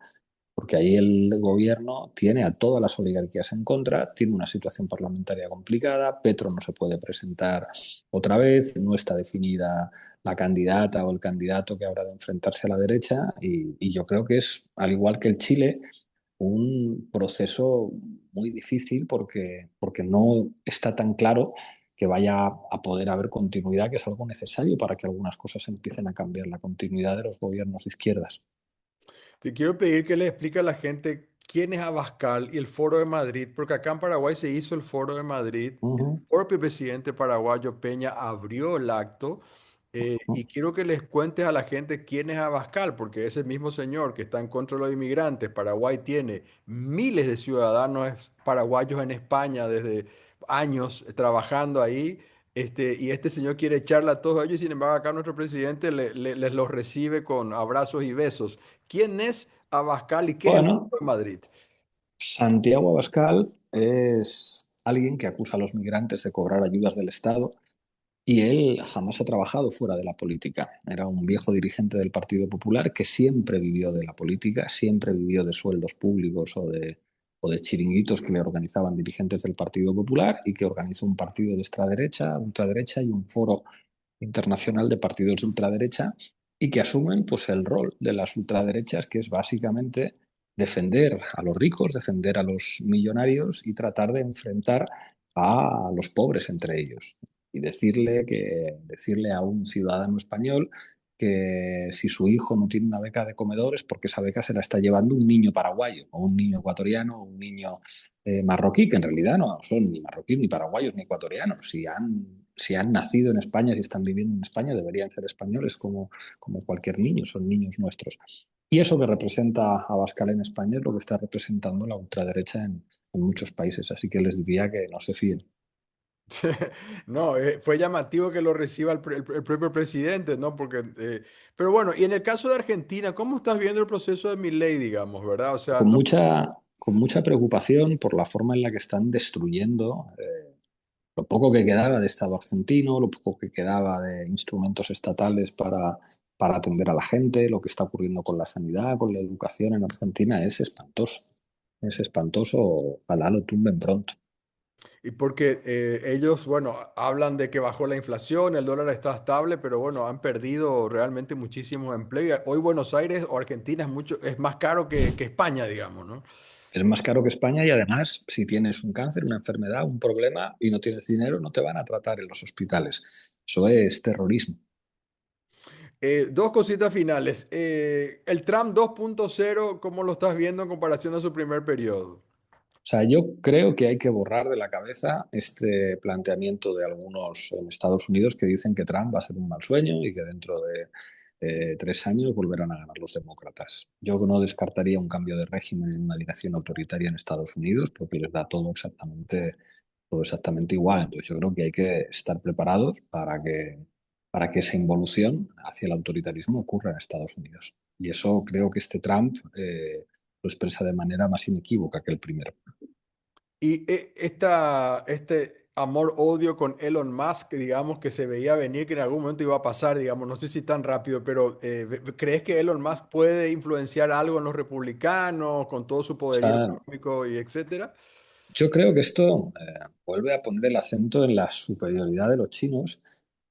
porque ahí el gobierno tiene a todas las oligarquías en contra, tiene una situación parlamentaria complicada, Petro no se puede presentar otra vez, no está definida la candidata o el candidato que habrá de enfrentarse a la derecha y yo creo que es, al igual que el Chile, un proceso muy difícil porque no está tan claro que vaya a poder haber continuidad, que es algo necesario para que algunas cosas empiecen a cambiar, la continuidad de los gobiernos de izquierdas. Te quiero pedir que le explique a la gente quién es Abascal y el Foro de Madrid, porque acá en Paraguay se hizo el Foro de Madrid, el Ujú, propio presidente paraguayo Peña abrió el acto y ujú. quiero que les cuentes a la gente quién es Abascal, porque ese mismo señor que está en contra de los inmigrantes, Paraguay tiene miles de ciudadanos paraguayos en España desde años trabajando ahí. Y este señor quiere echarla a todos ellos y sin embargo acá nuestro presidente les los recibe con abrazos y besos. ¿Quién es Abascal y qué es el Bueno, Foro de Madrid? Santiago Abascal es alguien que acusa a los migrantes de cobrar ayudas del Estado y él jamás ha trabajado fuera de la política. Era un viejo dirigente del Partido Popular que siempre vivió de la política, siempre vivió de sueldos públicos o de chiringuitos que le organizaban dirigentes del Partido Popular y que organizó un partido de ultraderecha y un foro internacional de partidos de ultraderecha y que asumen pues, el rol de las ultraderechas, que es básicamente defender a los ricos, defender a los millonarios y tratar de enfrentar a los pobres entre ellos. Y decirle a un ciudadano español que si su hijo no tiene una beca de comedores, porque esa beca se la está llevando un niño paraguayo, o un niño ecuatoriano, o un niño marroquí, que en realidad no son ni marroquíes, ni paraguayos, ni ecuatorianos. Si han nacido en España, si están viviendo en España, deberían ser españoles como cualquier niño, son niños nuestros. Y eso que representa Abascal en España es lo que está representando la ultraderecha en muchos países. Así que les diría que no se fíen. No, fue llamativo que lo reciba el propio presidente, ¿no? Porque, pero bueno, y en el caso de Argentina, ¿cómo estás viendo el proceso de Milei, digamos, verdad? O sea, Con no, mucha preocupación por la forma en la que están destruyendo lo poco que quedaba de Estado argentino, lo poco que quedaba de instrumentos estatales para atender a la gente, lo que está ocurriendo con la sanidad, con la educación en Argentina es espantoso. Es espantoso, ojalá lo tumben pronto. y porque ellos, bueno, hablan de que bajó la inflación, el dólar está estable, pero bueno, han perdido realmente muchísimos empleos. Hoy Buenos Aires o Argentina es más caro que España, digamos, ¿no? Es más caro que España y además, si tienes un cáncer, una enfermedad, un problema y no tienes dinero, no te van a tratar en los hospitales. Eso es terrorismo. Dos cositas finales. El Trump 2.0, ¿cómo lo estás viendo en comparación a su primer periodo? O sea, yo creo que hay que borrar de la cabeza este planteamiento de algunos en Estados Unidos que dicen que Trump va a ser un mal sueño y que dentro de 3 años volverán a ganar los demócratas. Yo no descartaría un cambio de régimen en una dirección autoritaria en Estados Unidos porque les da todo exactamente igual. Entonces yo creo que hay que estar preparados para que esa involución hacia el autoritarismo ocurra en Estados Unidos. Y eso creo que este Trump lo expresa de manera más inequívoca que el primero. Y este amor-odio con Elon Musk, digamos, que se veía venir que en algún momento iba a pasar, digamos, no sé si tan rápido, pero ¿crees que Elon Musk puede influenciar algo en los republicanos con todo su O poderío sea, económico y etcétera? yo creo que esto vuelve a poner el acento en la superioridad de los chinos,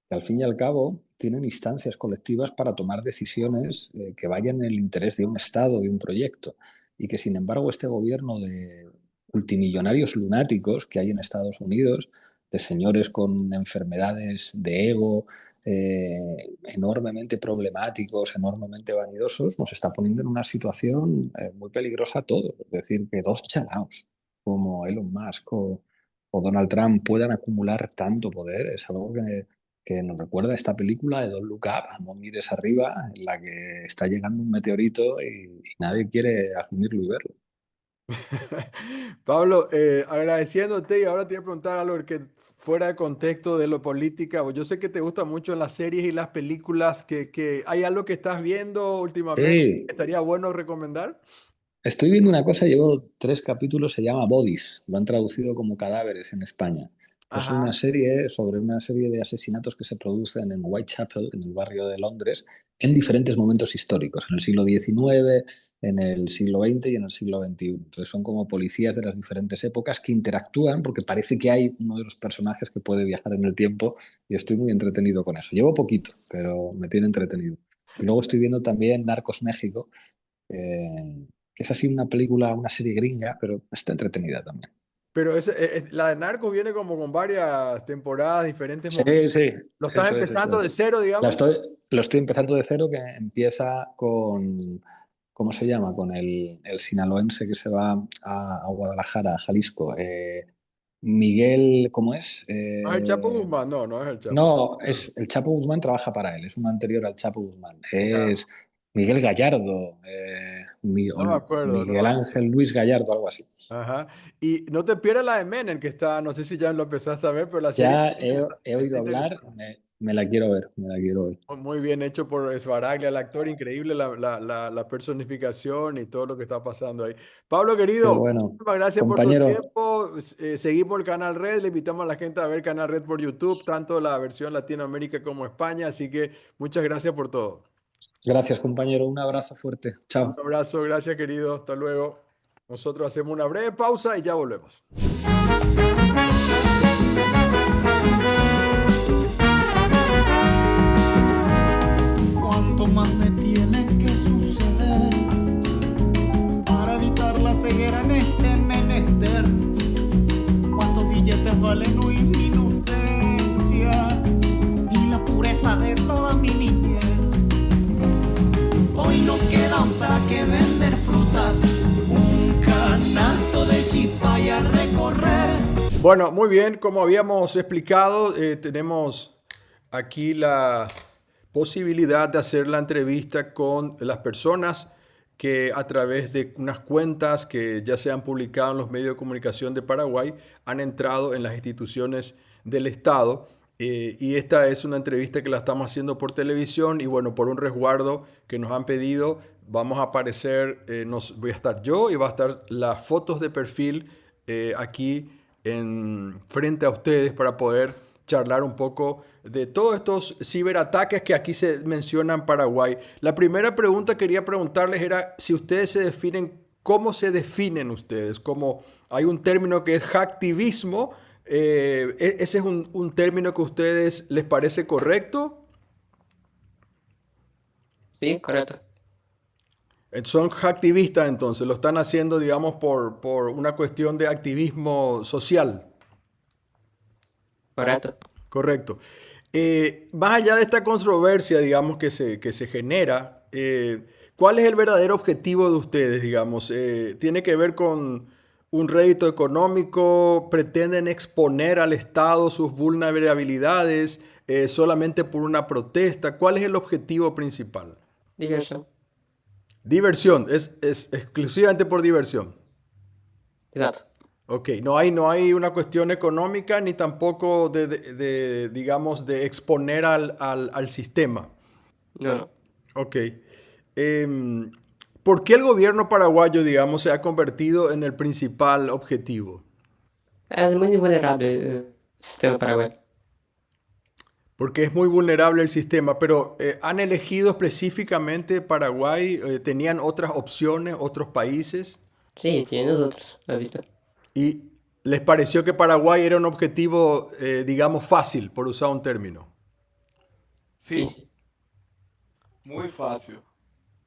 que al fin y al cabo tienen instancias colectivas para tomar decisiones que vayan en el interés de un Estado, de un proyecto, y que sin embargo este gobierno de multimillonarios lunáticos que hay en Estados Unidos, de señores con enfermedades de ego, enormemente problemáticos, enormemente vanidosos, nos está poniendo en una situación muy peligrosa a todos. Es decir, que dos chalaos como Elon Musk o Donald Trump puedan acumular tanto poder es algo que nos recuerda a esta película de Don't Look Up, No mires arriba, en la que está llegando un meteorito y nadie quiere asumirlo y verlo. Pablo, agradeciéndote y ahora te voy a preguntar algo que fuera de contexto de lo política. Yo sé que te gustan mucho las series y las películas, que ¿hay algo que estás viendo últimamente que Sí, estaría bueno recomendar? estoy viendo una cosa, llevo 3 capítulos, se llama Bodies, lo han traducido como cadáveres en España. Es una Ajá. serie sobre una serie de asesinatos que se producen en Whitechapel, en el barrio de Londres, en diferentes momentos históricos, en el siglo XIX, en el siglo XX y en el siglo XXI. Entonces son como policías de las diferentes épocas que interactúan porque parece que hay uno de los personajes que puede viajar en el tiempo y estoy muy entretenido con eso. Llevo poquito, pero me tiene entretenido. Y luego estoy viendo también Narcos México, que es así una película, una serie gringa, pero está entretenida también. Pero la de Narcos viene como con varias temporadas, diferentes Sí, momentos. sí, ¿Lo estás eso empezando de es. cero, La digamos? estoy, lo estoy empezando de cero, que empieza con, ¿cómo se llama? Con el sinaloense que se va a Guadalajara, a Jalisco. Miguel, ¿cómo es? ¿No es el Chapo Guzmán? No, no es el Chapo. No, Ah, es el Chapo Guzmán trabaja para él, es un anterior al Chapo Guzmán. ya, Es Miguel Gallardo, no me acuerdo, no me Miguel acuerdo. Ángel Luis Gallardo, algo así. Ajá. Y no te pierdas la de Menem, que está, no sé si ya lo empezaste a ver, pero la serie Ya está, he está oído hablar, interesante. me la quiero ver, me la quiero ver. Muy bien hecho por Svaraglia, el actor, increíble la personificación y todo lo que está pasando ahí. Pablo, Qué querido, bueno. muchísimas gracias por tu Compañero, tiempo. Seguimos el Canal Red, le invitamos a la gente a ver Canal Red por YouTube, tanto la versión Latinoamérica como España, así que muchas gracias por todo. gracias, compañero. Un abrazo fuerte. Un Chao. abrazo, gracias, querido. Hasta luego. Nosotros hacemos una breve pausa y ya volvemos. ¿Cuánto más me tiene que suceder para evitar la ceguera en este menester? ¿Cuántos billetes valen hoy mi inocencia y la pureza de toda mi niñez? Hoy no queda otra que vender frutas, un canasto de chipaya a recorrer. Bueno, muy bien, como habíamos explicado, tenemos aquí la posibilidad de hacer la entrevista con las personas que a través de unas cuentas que ya se han publicado en los medios de comunicación de Paraguay han entrado en las instituciones del Estado. Y esta es una entrevista que la estamos haciendo por televisión y bueno, por un resguardo que nos han pedido, vamos a aparecer, voy a estar yo y va a estar las fotos de perfil aquí frente a ustedes para poder charlar un poco de todos estos ciberataques que aquí se mencionan en Paraguay. La primera pregunta que quería preguntarles era si ustedes se definen, ¿cómo se definen ustedes? Como hay un término que es hacktivismo, ¿ese es un término que a ustedes les parece correcto? Sí, correcto, Son hacktivistas entonces, lo están haciendo, digamos, por una cuestión de activismo social. correcto. Correcto. Más allá de esta controversia, digamos, que se genera, ¿cuál es el verdadero objetivo de ustedes, digamos? ¿Tiene que ver con un rédito económico, pretenden exponer al Estado sus vulnerabilidades solamente por una protesta. ¿Cuál es el objetivo principal? Diversión. Diversión, es exclusivamente por diversión. Exato. Ok, no hay una cuestión económica ni tampoco digamos, de exponer al sistema. No, no. Ok. Em, ¿Por qué el gobierno paraguayo, digamos, se ha convertido en el principal objetivo? Es muy vulnerable el sistema paraguayo. Porque es muy vulnerable el sistema, pero ¿han elegido específicamente Paraguay? ¿Tenían otras opciones, otros países? Sí, tiene nosotros, la vista. ¿Y les pareció que Paraguay era un objetivo, digamos, fácil, por usar un término? Sim, Easy. muito fácil.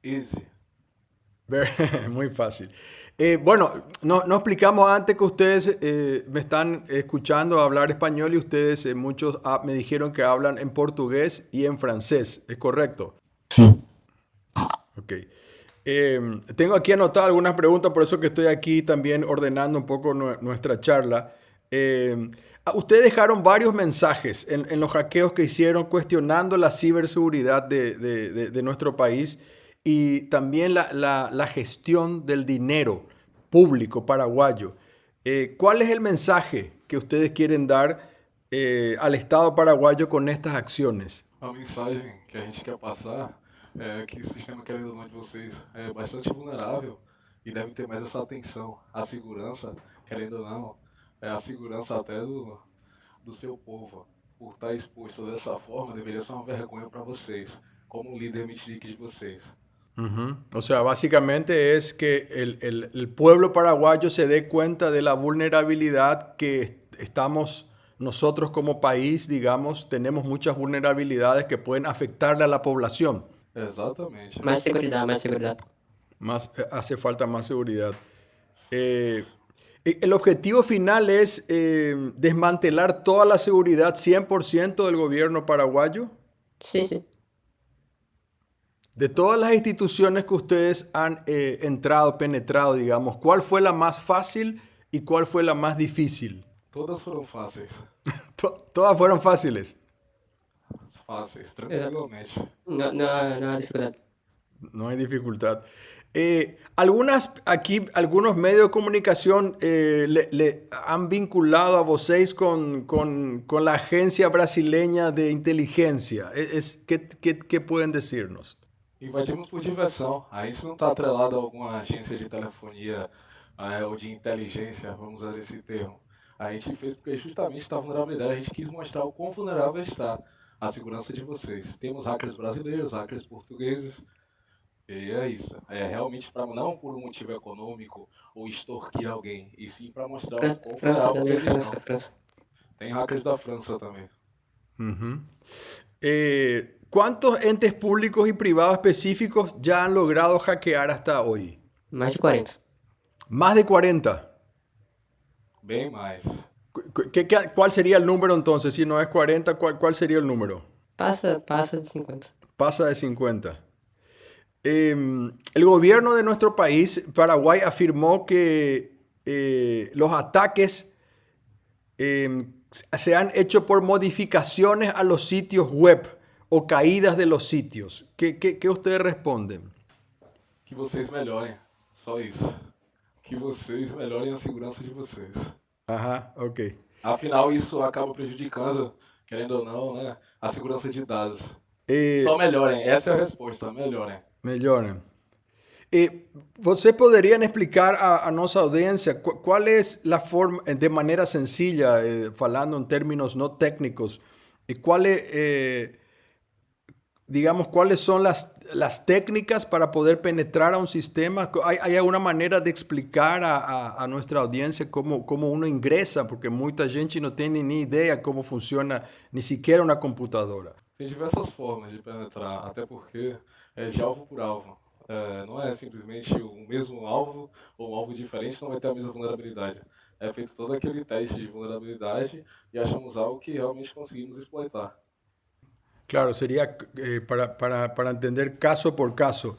Easy. Muy fácil. Bueno, no explicamos antes que ustedes me están escuchando hablar español y ustedes, muchos me dijeron que hablan en portugués y en francés. ¿Es correcto? Sim. Ok. Tengo aquí anotadas algunas preguntas, por eso que estoy aquí también ordenando un poco nuestra charla. Ustedes dejaron varios mensajes en los hackeos que hicieron cuestionando la ciberseguridad de nuestro país y también la gestión del dinero público paraguayo. ¿Cuál es el mensaje que ustedes quieren dar al Estado paraguayo con estas acciones? A mensagem que a gente quer passar é que o sistema, querendo ou não, de vocês é bastante vulnerável e deve ter mais essa atenção. A segurança, querendo ou não, é a segurança até do seu povo. Por estar exposto dessa forma, deveria ser uma vergonha para vocês, como líder Mitnick de vocês. Ujú. O sea, básicamente es que el pueblo paraguayo se dé cuenta de la vulnerabilidad que estamos nosotros como país, digamos, tenemos muchas vulnerabilidades que pueden afectarle a la población. Exatamente. Mais seguridade, mais seguridade. Hace falta más seguridad. El objetivo final es desmantelar toda la seguridad 100% del gobierno paraguayo. Sim, sim. De todas las instituciones que ustedes han entrado, penetrado, digamos, ¿cuál fue la más fácil y cuál fue la más difícil? Todas foram fáceis. Todas fueron fáciles. Fáceis, tranquilamente. Não, não há dificuldade. No hay dificultad. Algunos medios de comunicación le han vinculado a vocês con la agencia brasileña de inteligencia. ¿Qué pueden decirnos? Invadimos por diversão. A gente não está atrelado a alguma agência de telefonia ou de inteligência, vamos usar esse termo. A gente fez porque justamente está vulnerabilidade. A gente quis mostrar o quão vulnerável está a segurança de vocês. Temos hackers brasileiros, hackers portugueses. E é isso. É realmente para não por um motivo econômico ou extorquir alguém, e sim para mostrar o quão França vulnerável também, vocês França, estão. França. Tem hackers da França também. Ujú. ¿Cuántos entes públicos y privados específicos ya han logrado hackear hasta hoy? Mais de 40. Más de 40. Bem mais. ¿Cuál sería el número entonces? Si no es 40, ¿cuál sería el número? Passa de 50. Pasa de 50. El gobierno de nuestro país, Paraguay, afirmó que los ataques se han hecho por modificaciones a los sitios web o caídas de los sitios. ¿Qué ustedes responden? Que vocês melhorem. Só isso. Que vocês melhorem a segurança de vocês. Ajá, ok. Afinal, isso acaba prejudicando, querendo ou não, né, a segurança de dados. Eh, Só melhorem. Essa é a resposta. Melhorem. Melhorem. ¿Vocês podrían explicar a nuestra audiencia cuál es la forma, de manera sencilla, hablando en términos no técnicos, digamos, cuáles son las técnicas para poder penetrar a un sistema? ¿Hay alguna manera de explicar a nuestra audiencia cómo uno ingresa? Porque mucha gente no tiene ni idea cómo funciona ni siquiera una computadora. Tem diversas formas de penetrar, até porque é de alvo por alvo. Não é simplesmente o mesmo alvo ou um alvo diferente não vai ter a mesma vulnerabilidade. É feito todo aquele teste de vulnerabilidade e achamos algo que realmente conseguimos exploitar. Claro, sería para entender caso por caso.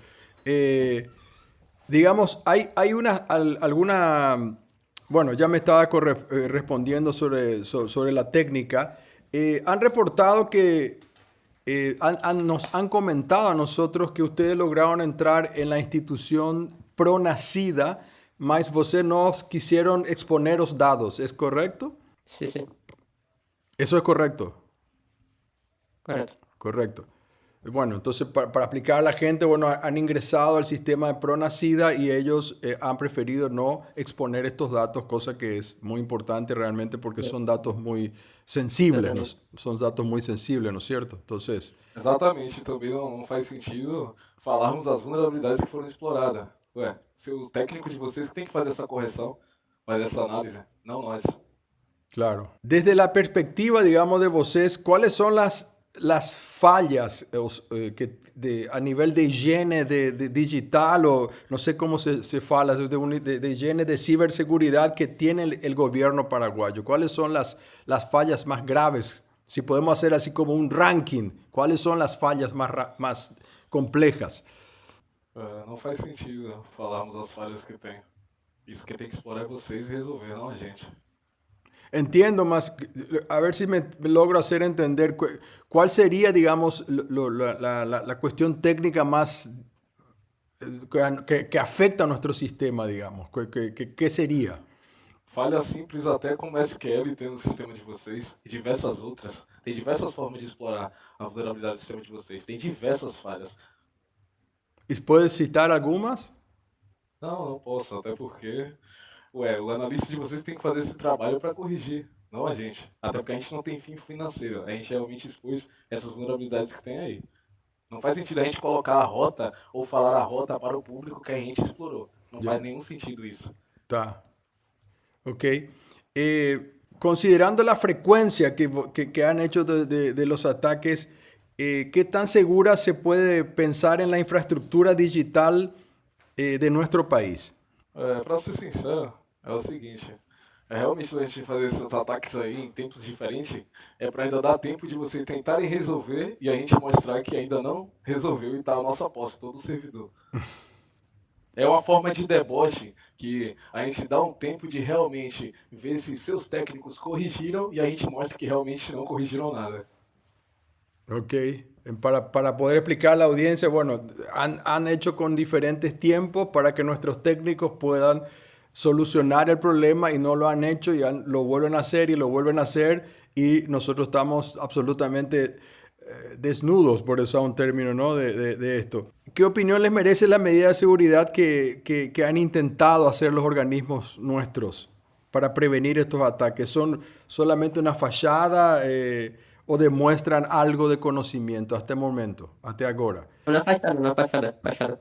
Digamos, ¿hay alguna Bueno, ya me estaba respondiendo sobre la técnica. Han reportado que nos han comentado a nosotros que ustedes lograron entrar en la institución Pronacida, mas vocês no quisieron exponer los datos, ¿es correcto? Sí, sí, Eso es correcto. correcto. Correcto. Bueno, entonces para aplicar a la gente, bueno, han ingresado al sistema de Pronacida y ellos han preferido no exponer estos datos, cosa que es muy importante realmente porque Sí, son datos muy sensibles, ¿no? totalmente. Son datos muy sensibles, ¿no es cierto? Entonces, Exatamente, também não faz sentido falarmos das vulnerabilidades que foram exploradas. Ué, se o técnico de vocês que tem que fazer essa correção, fazer essa análise, não nós. claro. Desde la perspectiva, digamos, de vocês, ¿cuáles son las fallas a nivel de higiene de digital o no sé cómo se fala, de higiene de ciberseguridad que tiene el gobierno paraguayo? ¿Cuáles son las fallas más graves? Si podemos hacer así como un ranking, ¿cuáles son las fallas más complejas? Não faz sentido falarmos as falhas que tem. Isso que tem que explorar é vocês e resolver, não a gente. Entiendo más, a ver si me logro hacer entender cuál sería, digamos, la cuestión técnica más que afecta a nuestro sistema, digamos. ¿Qué sería? Falhas simples até como SQL tem no sistema de vocês e diversas outras. Tem diversas formas de explorar a vulnerabilidade do sistema de vocês. Tem diversas falhas. ¿Y puedes citar algunas? Não posso, até porque, ué, o analista de vocês tem que fazer esse trabalho para corrigir, não a gente. Até porque a gente não tem fim financeiro, a gente realmente expôs essas vulnerabilidades que tem aí. Não faz sentido a gente colocar a rota ou falar a rota para o público que a gente explorou. Não Ya. faz nenhum sentido isso. Está. Ok. Considerando la frecuencia que han hecho de los ataques, ¿qué tan segura se puede pensar en la infraestructura digital de nuestro país? Para ser sincero, é o seguinte. Realmente a gente fazer esses ataques aí em tempos diferentes é para ainda dar tempo de vocês tentarem resolver e a gente mostrar que ainda não resolveu e tá a nossa posse, todo o servidor. É uma forma de deboche que a gente dá um tempo de realmente ver se seus técnicos corrigiram e a gente mostra que realmente não corrigiram nada. Ok. Para poder explicar a la audiencia, bueno, han hecho con diferentes tiempos para que nuestros técnicos puedan solucionar el problema y no lo han hecho y lo vuelven a hacer y lo vuelven a hacer y nosotros estamos absolutamente desnudos, por usar un término, ¿no? de esto. ¿Qué opinión les merece la medida de seguridad que han intentado hacer los organismos nuestros para prevenir estos ataques? ¿Son solamente una fachada o demuestran algo de conocimiento hasta el momento, hasta ahora? Fachada.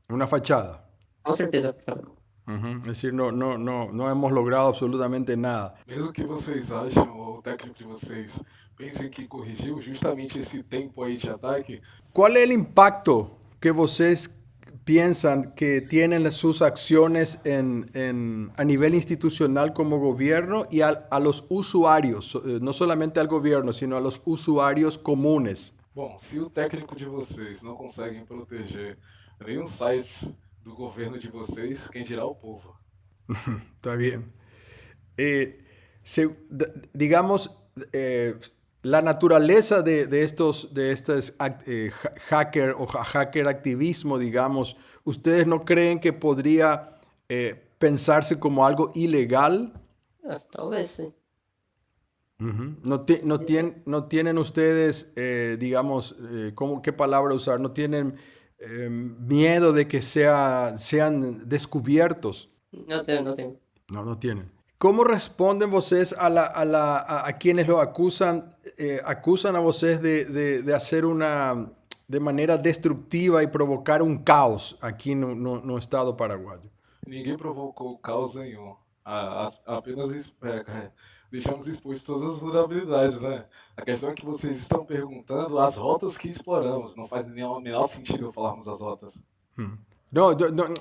Una fachada. Com certeza, fachada. Es decir, no hemos logrado absolutamente nada. Mesmo que vocês acham, ou o técnico de vocês pensem que corrigiu justamente esse tempo aí de ataque, ¿Cuál es el impacto que ustedes piensan que tienen sus acciones a nivel institucional como gobierno y a los usuarios, no solamente al gobierno, sino a los usuarios comunes? bom, se o técnico de vocês não conseguem proteger nenhum site do governo de vocês, quem dirá o povo? Está bien. Digamos, la naturaleza de estos hacker o hacker activismo, digamos, ¿ustedes no creen que podría pensarse como algo ilegal? Talvez sim. Ujú. No tienen ustedes, digamos, ¿qué palabra usar? No tienen miedo de que sean descubiertos. Não tenho. No tienen. ¿Cómo responden ustedes a quienes lo acusan a ustedes de hacer de manera destructiva y provocar un caos aquí no estado paraguayo? Ninguém provocou caos nenhum. Apenas deixamos expostas todas as vulnerabilidades, né? A questão é que vocês estão perguntando as rotas que exploramos. Não faz nenhum menor sentido falarmos as rotas. No,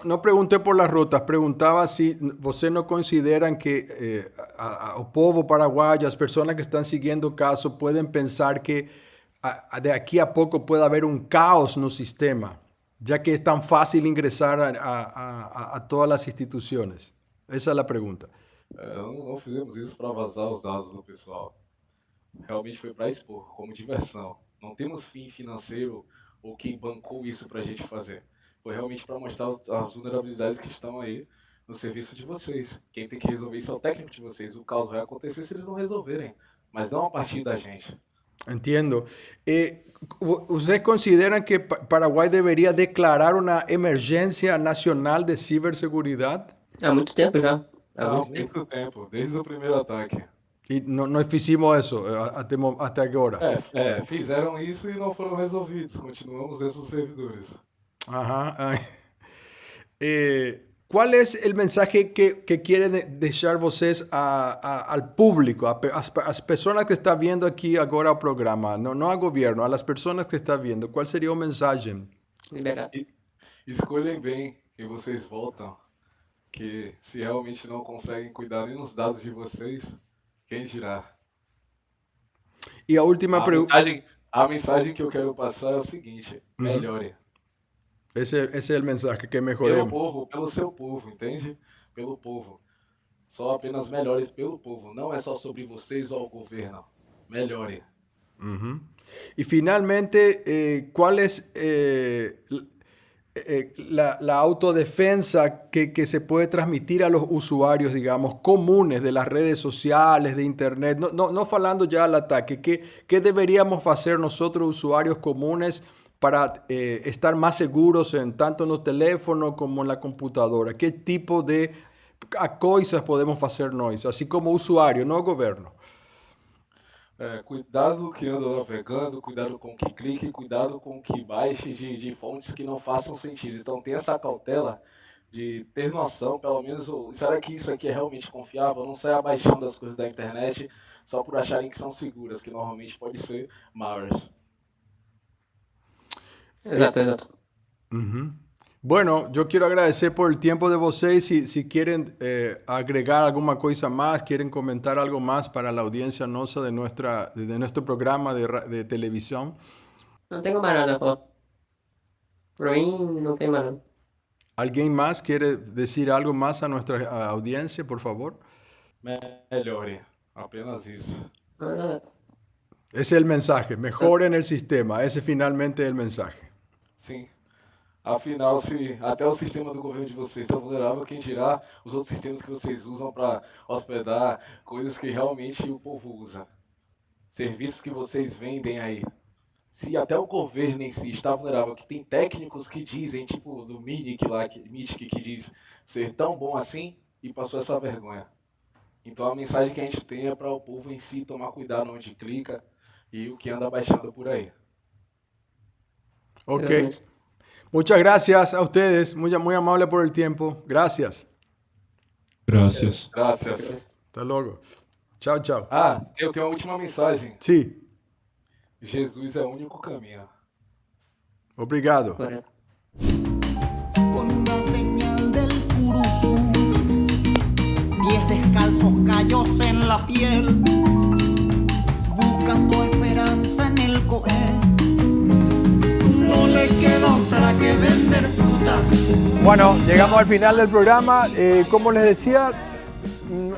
no pregunté por las rutas, preguntaba si ustedes no consideran que o povo paraguayo, las personas que están siguiendo el caso, pueden pensar que de aquí a poco puede haber un caos en el sistema, ya que es tan fácil ingresar a todas las instituciones. Esa es la pregunta. Não fizemos isso para vazar os dados do pessoal. Realmente foi para expor, como diversão. Não temos fim financeiro ou quem bancou isso para a gente fazer. Foi realmente para mostrar as vulnerabilidades que estão aí no serviço de vocês. Quem tem que resolver isso é o técnico de vocês. O caos vai acontecer se eles não resolverem, mas não a partir da gente. Entiendo. ¿Ustedes consideran que Paraguay debería declarar una emergencia nacional de ciberseguridad? Há muito tempo já. Há Há muito tempo. muito tempo, desde o primeiro ataque. Y no hicimos eso hasta qué hora. Fizeram isso e não foram resolvidos. Continuamos dentro dos servidores. Ajá. Ay. ¿Cuál es el mensaje que quieren dejar vocês al público, a las personas que están viendo aquí ahora el programa, no al gobierno, a las personas que están viendo? ¿Cuál sería un mensaje? Liberar. Escolhem bem que vocês voltam, que se realmente não conseguem cuidar nem dos dados de vocês, quem dirá? Y la última pregunta. A mensagem que eu quero passar é o seguinte: melhore. Ese es el mensaje, que Pelo mejoremos. povo, pelo seu povo, entende? Pelo povo. Só apenas melhores pelo povo. Não é só sobre vocês ou o governo. Melhore. Y finalmente, ¿cuál es la autodefensa que se puede transmitir a los usuarios, digamos, comunes de las redes sociales, de Internet? No falando ya del ataque, ¿qué deberíamos hacer nosotros, usuarios comunes, para estar más seguros tanto en los teléfonos como en la computadora? ¿Qué tipo de cosas podemos hacer nosotros, así como usuario, no gobierno? Cuidado que anda navegando, cuidado com o que clique, cuidado com o que baixe de fontes que não façam sentido. Então tenha essa cautela de ter noção, pelo menos, será que isso aqui é realmente confiável? Não saia baixando as coisas da internet só por acharem que são seguras, que normalmente pode ser malwares. Exato. Bueno, yo quiero agradecer por el tiempo de vocês. Si quieren agregar alguna cosa más, quieren comentar algo más para la audiencia nuestra de nuestro programa de televisión. Não tenho mais nada, pô. Pra mim, não tem mais nada. ¿Alguien más quiere decir algo más a nuestra audiencia, por favor? Melhore. Apenas isso. Não, nada. Ese es el mensaje. Mejoren el sistema. Ese finalmente es el mensaje. Sim. Afinal, se até o sistema do governo de vocês está vulnerável, quem dirá os outros sistemas que vocês usam para hospedar coisas que realmente o povo usa. Serviços que vocês vendem aí. Se até o governo em si está vulnerável, que tem técnicos que dizem, tipo do Mitic que diz ser tão bom assim e passou essa vergonha. Então a mensagem que a gente tem é para o povo em si tomar cuidado onde clica e o que anda baixando por aí. Ok. Muchas gracias a ustedes. Muy amable por el tiempo. Gracias. Gracias. Hasta luego. Chao, chao. Eu tenho uma última mensagem. Sí. Jesus é o único caminho. Obrigado. Correto. Con una señal del curuzú, pies descalzos, callos en la piel, buscando esperanza en el coher. No le queda otra que vender frutas. Bueno, llegamos al final del programa. Como les decía,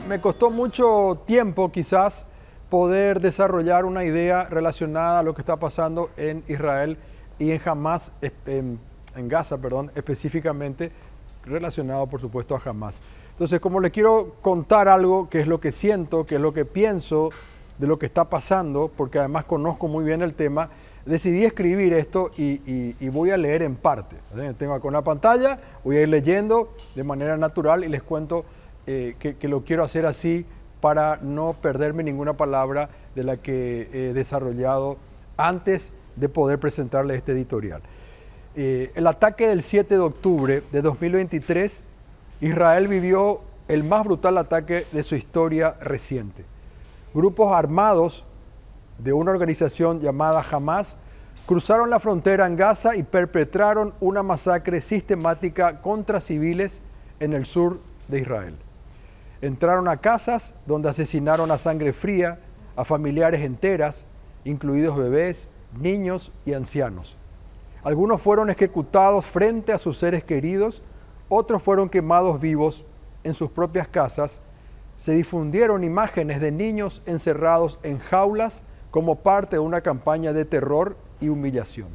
me costó mucho tiempo quizás poder desarrollar una idea relacionada a lo que está pasando en Israel y en Hamas, en Gaza, específicamente relacionado, por supuesto, a Hamas. Entonces, como les quiero contar algo, que es lo que siento, que es lo que pienso de lo que está pasando, porque además conozco muy bien el tema, decidí escribir esto y voy a leer en parte. Tengo acá una pantalla, voy a ir leyendo de manera natural y les cuento que lo quiero hacer así para no perderme ninguna palabra de la que he desarrollado antes de poder presentarles este editorial. El ataque del 7 de octubre de 2023, Israel vivió el más brutal ataque de su historia reciente. Grupos armados de una organización llamada Hamas cruzaron la frontera en Gaza y perpetraron una masacre sistemática contra civiles en el sur de Israel. Entraron a casas donde asesinaron a sangre fría a familiares enteras, incluidos bebés, niños y ancianos. Algunos fueron ejecutados frente a sus seres queridos, otros fueron quemados vivos en sus propias casas se difundieron imágenes de niños encerrados en jaulas como parte de una campaña de terror y humillación.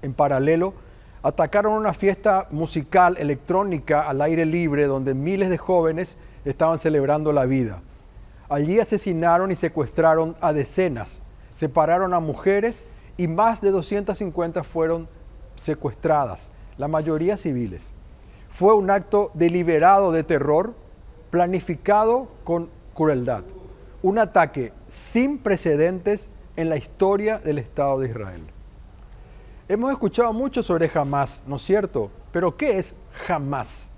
En paralelo, atacaron una fiesta musical electrónica al aire libre donde miles de jóvenes estaban celebrando la vida. Allí asesinaron y secuestraron a decenas, separaron a mujeres y más de 250 fueron secuestradas, la mayoría civiles. Fue un acto deliberado de terror, planificado con crueldad. Un ataque sin precedentes en la historia del Estado de Israel. Hemos escuchado mucho sobre Hamás, ¿no es cierto? Pero ¿qué es Hamás?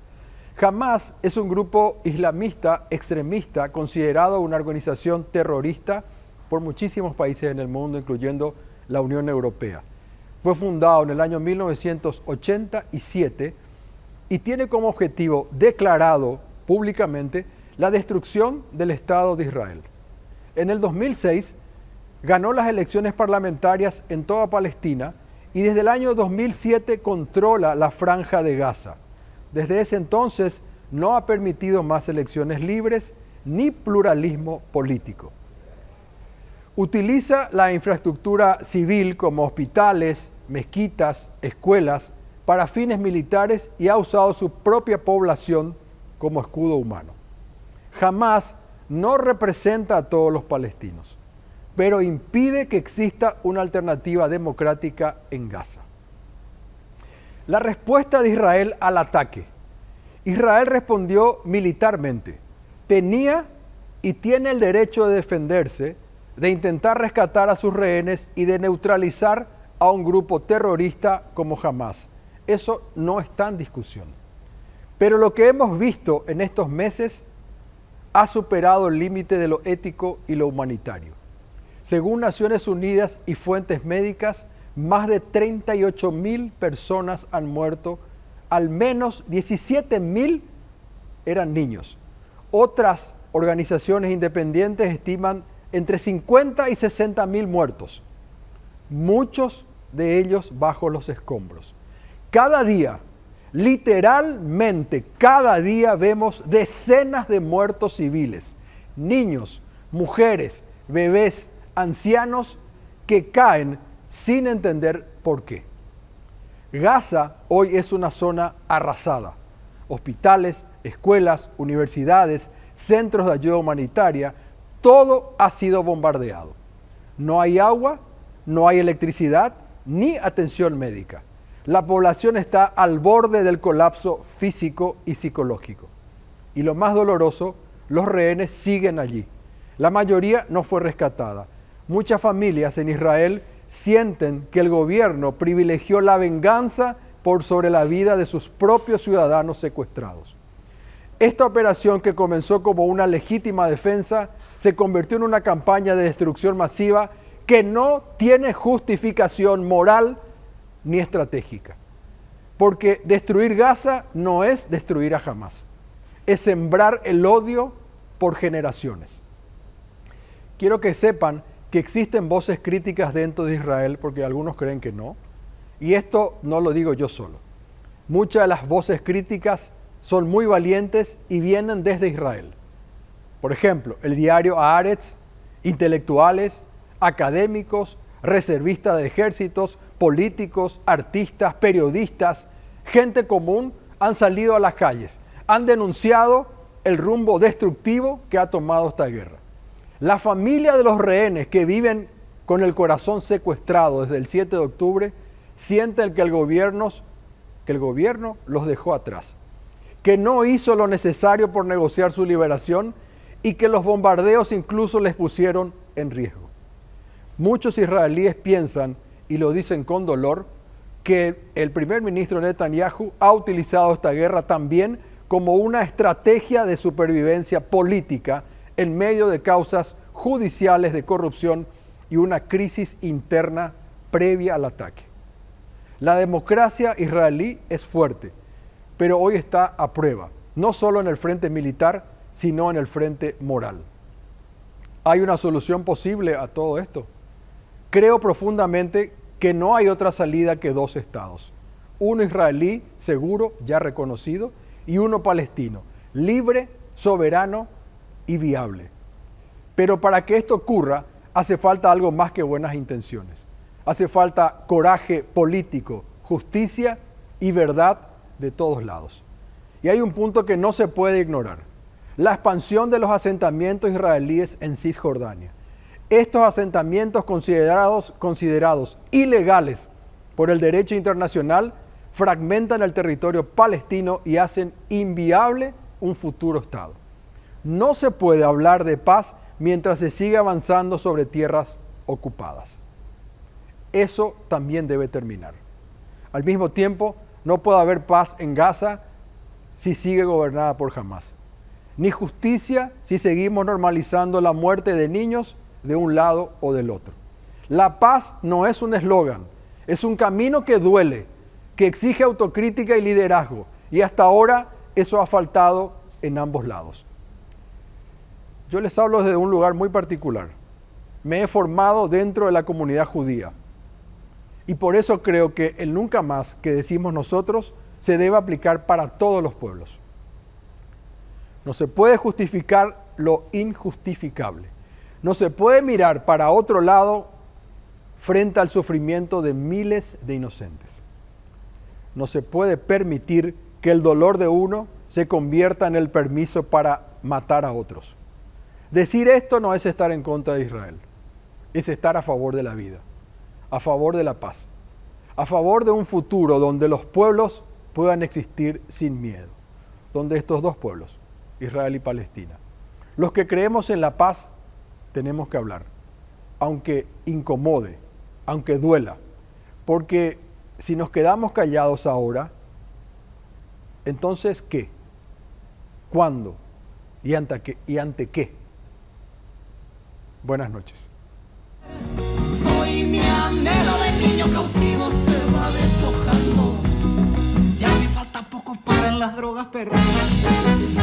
Hamás es un grupo islamista extremista considerado una organización terrorista por muchísimos países en el mundo, incluyendo la Unión Europea. Fue fundado en el año 1987 y tiene como objetivo declarado públicamente la destrucción del Estado de Israel. En el 2006 ganó las elecciones parlamentarias en toda Palestina y desde el año 2007 controla la Franja de Gaza. Desde ese entonces no ha permitido más elecciones libres ni pluralismo político. Utiliza la infraestructura civil como hospitales, mezquitas, escuelas para fines militares y ha usado su propia población como escudo humano. Hamás no representa a todos los palestinos, pero impide que exista una alternativa democrática en Gaza. La respuesta de Israel al ataque. Israel respondió militarmente. Tenía y tiene el derecho de defenderse, de intentar rescatar a sus rehenes y de neutralizar a un grupo terrorista como Hamás. Eso no está en discusión. Pero lo que hemos visto en estos meses ha superado el límite de lo ético y lo humanitario. Según Naciones Unidas y fuentes médicas, más de 38.000 personas han muerto, al menos 17.000 eran niños. Otras organizaciones independientes estiman entre 50 y 60.000 muertos, muchos de ellos bajo los escombros. Cada día, literalmente cada día vemos decenas de muertos civiles, niños, mujeres, bebés, ancianos que caen sin entender por qué. Gaza hoy es una zona arrasada. Hospitales, escuelas, universidades, centros de ayuda humanitaria, todo ha sido bombardeado. No hay agua, no hay electricidad, ni atención médica. La población está al borde del colapso físico y psicológico. Y lo más doloroso, los rehenes siguen allí. La mayoría no fue rescatada. Muchas familias en Israel sienten que el gobierno privilegió la venganza por sobre la vida de sus propios ciudadanos secuestrados. Esta operación, que comenzó como una legítima defensa, se convirtió en una campaña de destrucción masiva que no tiene justificación moral ni estratégica. Porque destruir Gaza no es destruir a Hamás, es sembrar el odio por generaciones. Quiero que sepan que existen voces críticas dentro de Israel, porque algunos creen que no, y esto no lo digo yo solo. Muchas de las voces críticas son muy valientes y vienen desde Israel. Por ejemplo, el diario Haaretz, intelectuales, académicos, reservistas de ejércitos, políticos, artistas, periodistas, gente común han salido a las calles, han denunciado el rumbo destructivo que ha tomado esta guerra. La familia de los rehenes que viven con el corazón secuestrado desde el 7 de octubre sienten que el gobierno los dejó atrás, que no hizo lo necesario por negociar su liberación y que los bombardeos incluso les pusieron en riesgo. Muchos israelíes piensan, y lo dicen con dolor, que el primer ministro Netanyahu ha utilizado esta guerra también como una estrategia de supervivencia política en medio de causas judiciales de corrupción y una crisis interna previa al ataque. La democracia israelí es fuerte, pero hoy está a prueba, no solo en el frente militar, sino en el frente moral. ¿Hay una solución posible a todo esto? Creo profundamente que no hay otra salida que dos estados. Uno israelí, seguro, ya reconocido, y uno palestino, libre, soberano, y viable. Pero para que esto ocurra, hace falta algo más que buenas intenciones. Hace falta coraje político, justicia y verdad de todos lados. Y hay un punto que no se puede ignorar: la expansión de los asentamientos israelíes en Cisjordania. Estos asentamientos considerados ilegales por el derecho internacional fragmentan el territorio palestino y hacen inviable un futuro Estado. No se puede hablar de paz mientras se sigue avanzando sobre tierras ocupadas. Eso también debe terminar. Al mismo tiempo, no puede haber paz en Gaza si sigue gobernada por Hamás, ni justicia si seguimos normalizando la muerte de niños de un lado o del otro. La paz no es un eslogan, es un camino que duele, que exige autocrítica y liderazgo, y hasta ahora eso ha faltado en ambos lados. Yo les hablo desde un lugar muy particular. Me he formado dentro de la comunidad judía, y por eso creo que el nunca más que decimos nosotros se debe aplicar para todos los pueblos. No se puede justificar lo injustificable. No se puede mirar para otro lado frente al sufrimiento de miles de inocentes. No se puede permitir que el dolor de uno se convierta en el permiso para matar a otros. Decir esto no es estar en contra de Israel, es estar a favor de la vida, a favor de la paz, a favor de un futuro donde los pueblos puedan existir sin miedo, donde estos dos pueblos, Israel y Palestina, los que creemos en la paz, tenemos que hablar, aunque incomode, aunque duela, porque si nos quedamos callados ahora, entonces ¿qué? ¿Cuándo? ¿Y ante qué? Buenas noches. Hoy mi anhelo de niño cautivo se va deshojando. Ya me falta poco para en las drogas perdidas.